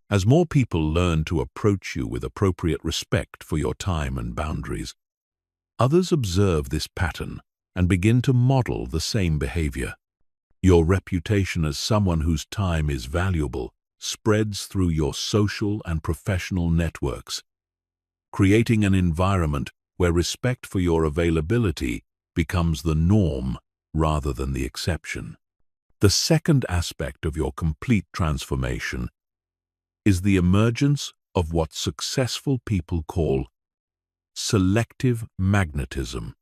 As more people learn to approach you with appropriate respect for your time and boundaries, others observe this pattern and begin to model the same behavior. Your reputation as someone whose time is valuable spreads through your social and professional networks, creating an environment where respect for your availability becomes the norm rather than the exception. The second aspect of your complete transformation is the emergence of what successful people call selective magnetism.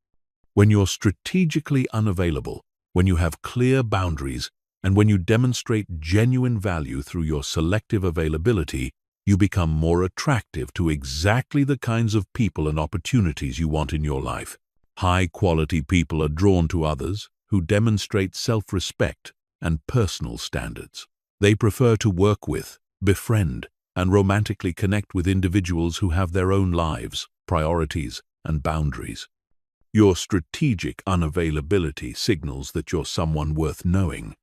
When you're strategically unavailable, when you have clear boundaries, and when you demonstrate genuine value through your selective availability, you become more attractive to exactly the kinds of people and opportunities you want in your life. High-quality people are drawn to others who demonstrate self-respect and personal standards. They prefer to work with, befriend, and romantically connect with individuals who have their own lives, priorities, and boundaries. Your strategic unavailability signals that you're someone worth knowing,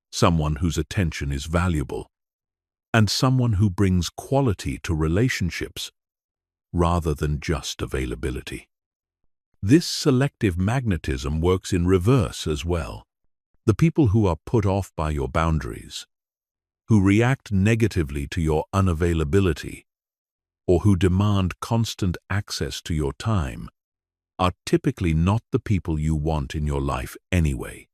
someone whose attention is valuable, and someone who brings quality to relationships rather than just availability. This selective magnetism works in reverse as well. The people who are put off by your boundaries, who react negatively to your unavailability, or who demand constant access to your time, are typically not the people you want in your life anyway.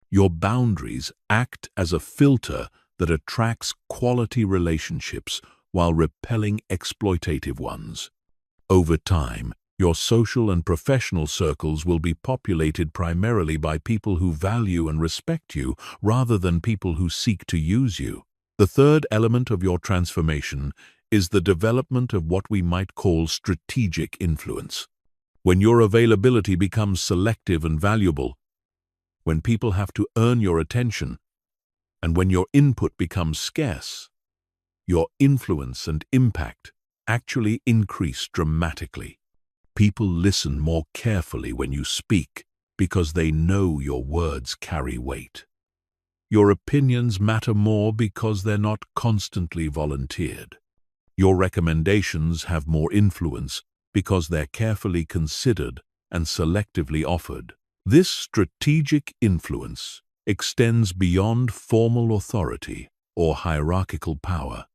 Your boundaries act as a filter that attracts quality relationships while repelling exploitative ones. Over time, your social and professional circles will be populated primarily by people who value and respect you rather than people who seek to use you. The third element of your transformation is the development of what we might call strategic influence. When your availability becomes selective and valuable, when people have to earn your attention, and when your input becomes scarce, your influence and impact actually increase dramatically. People listen more carefully when you speak because they know your words carry weight. Your opinions matter more because they're not constantly volunteered. Your recommendations have more influence because they're carefully considered and selectively offered. This strategic influence extends beyond formal authority or hierarchical power.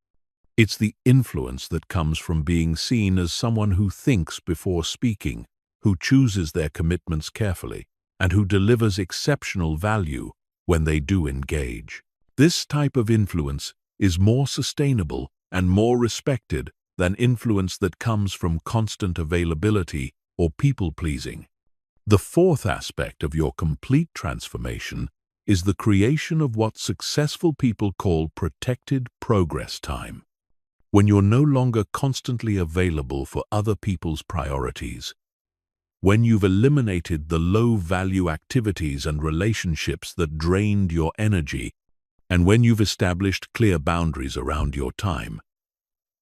It's the influence that comes from being seen as someone who thinks before speaking, who chooses their commitments carefully, and who delivers exceptional value when they do engage. This type of influence is more sustainable and more respected than influence that comes from constant availability or people-pleasing. The fourth aspect of your complete transformation is the creation of what successful people call protected progress time. When you're no longer constantly available for other people's priorities, when you've eliminated the low-value activities and relationships that drained your energy, and when you've established clear boundaries around your time,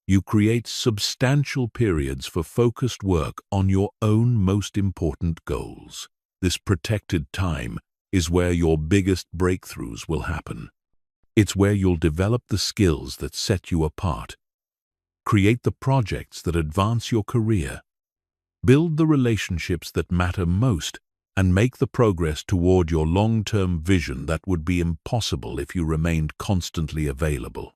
you create substantial periods for focused work on your own most important goals. This protected time is where your biggest breakthroughs will happen. It's where you'll develop the skills that set you apart, create the projects that advance your career, build the relationships that matter most, and make the progress toward your long-term vision that would be impossible if you remained constantly available.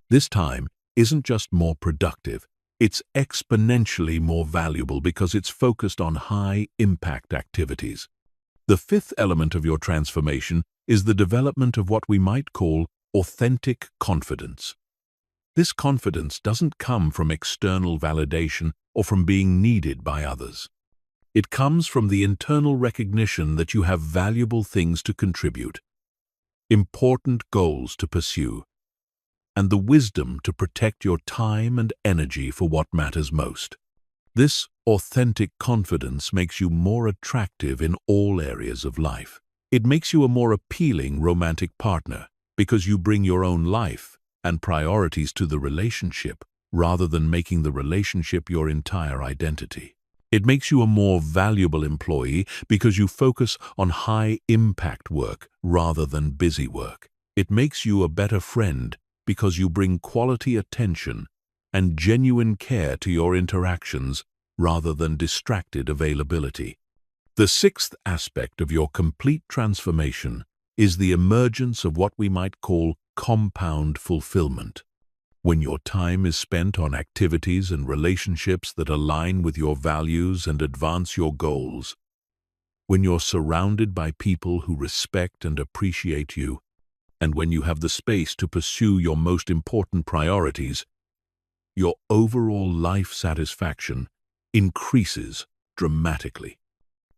This time isn't just more productive, it's exponentially more valuable because it's focused on high-impact activities. The fifth element of your transformation is the development of what we might call authentic confidence. This confidence doesn't come from external validation or from being needed by others. It comes from the internal recognition that you have valuable things to contribute, important goals to pursue, and the wisdom to protect your time and energy for what matters most. This authentic confidence makes you more attractive in all areas of life. It makes you a more appealing romantic partner because you bring your own life and priorities to the relationship rather than making the relationship your entire identity. It makes you a more valuable employee because you focus on high-impact work rather than busy work. It makes you a better friend because you bring quality attention and genuine care to your interactions rather than distracted availability. The sixth aspect of your complete transformation is the emergence of what we might call compound fulfillment. When your time is spent on activities and relationships that align with your values and advance your goals, when you're surrounded by people who respect and appreciate you, and when you have the space to pursue your most important priorities, your overall life satisfaction increases dramatically.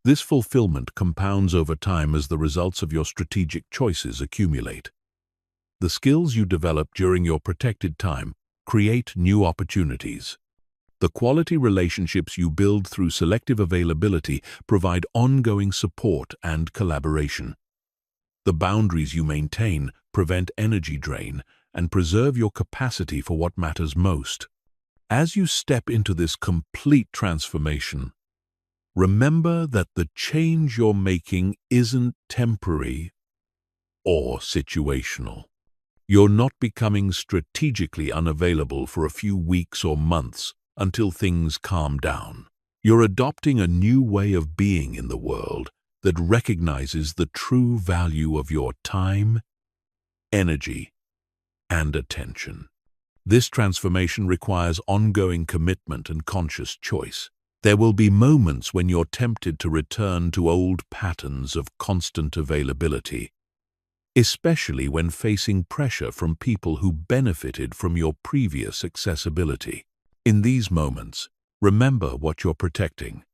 This fulfillment compounds over time as the results of your strategic choices accumulate. The skills you develop during your protected time create new opportunities. The quality relationships you build through selective availability provide ongoing support and collaboration. The boundaries you maintain prevent energy drain and preserve your capacity for what matters most. As you step into this complete transformation, Remember that the change you're making isn't temporary or situational. You're not becoming strategically unavailable for a few weeks or months until things calm down. You're adopting a new way of being in the world that recognizes the true value of your time, energy, and attention. This transformation requires ongoing commitment and conscious choice. There will be moments when you're tempted to return to old patterns of constant availability, especially when facing pressure from people who benefited from your previous accessibility. In these moments, remember what you're protecting: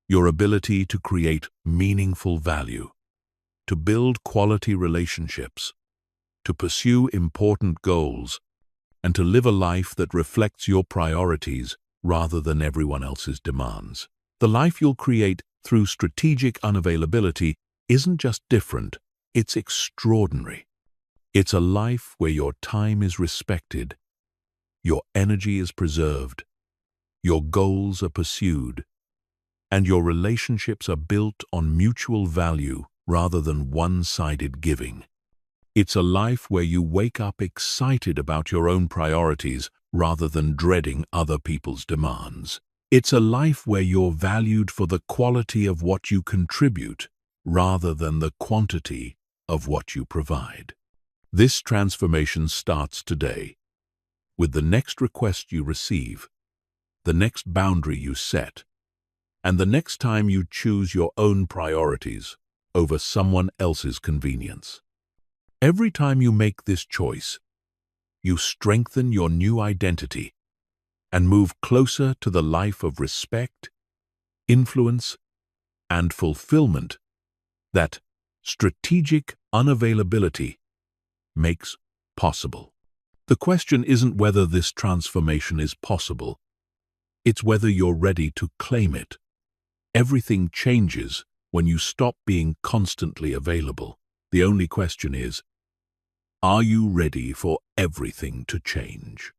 your ability to create meaningful value, to build quality relationships, to pursue important goals, and to live a life that reflects your priorities rather than everyone else's demands. The life you'll create through strategic unavailability isn't just different, it's extraordinary. It's a life where your time is respected, your energy is preserved, your goals are pursued, and your relationships are built on mutual value rather than one-sided giving. It's a life where you wake up excited about your own priorities rather than dreading other people's demands. It's a life where you're valued for the quality of what you contribute rather than the quantity of what you provide. This transformation starts today, with the next request you receive, the next boundary you set, and the next time you choose your own priorities over someone else's convenience. Every time you make this choice, you strengthen your new identity and move closer to the life of respect, influence, and fulfillment that strategic unavailability makes possible. The question isn't whether this transformation is possible, it's whether you're ready to claim it. Everything changes when you stop being constantly available. The only question is, are you ready for everything to change?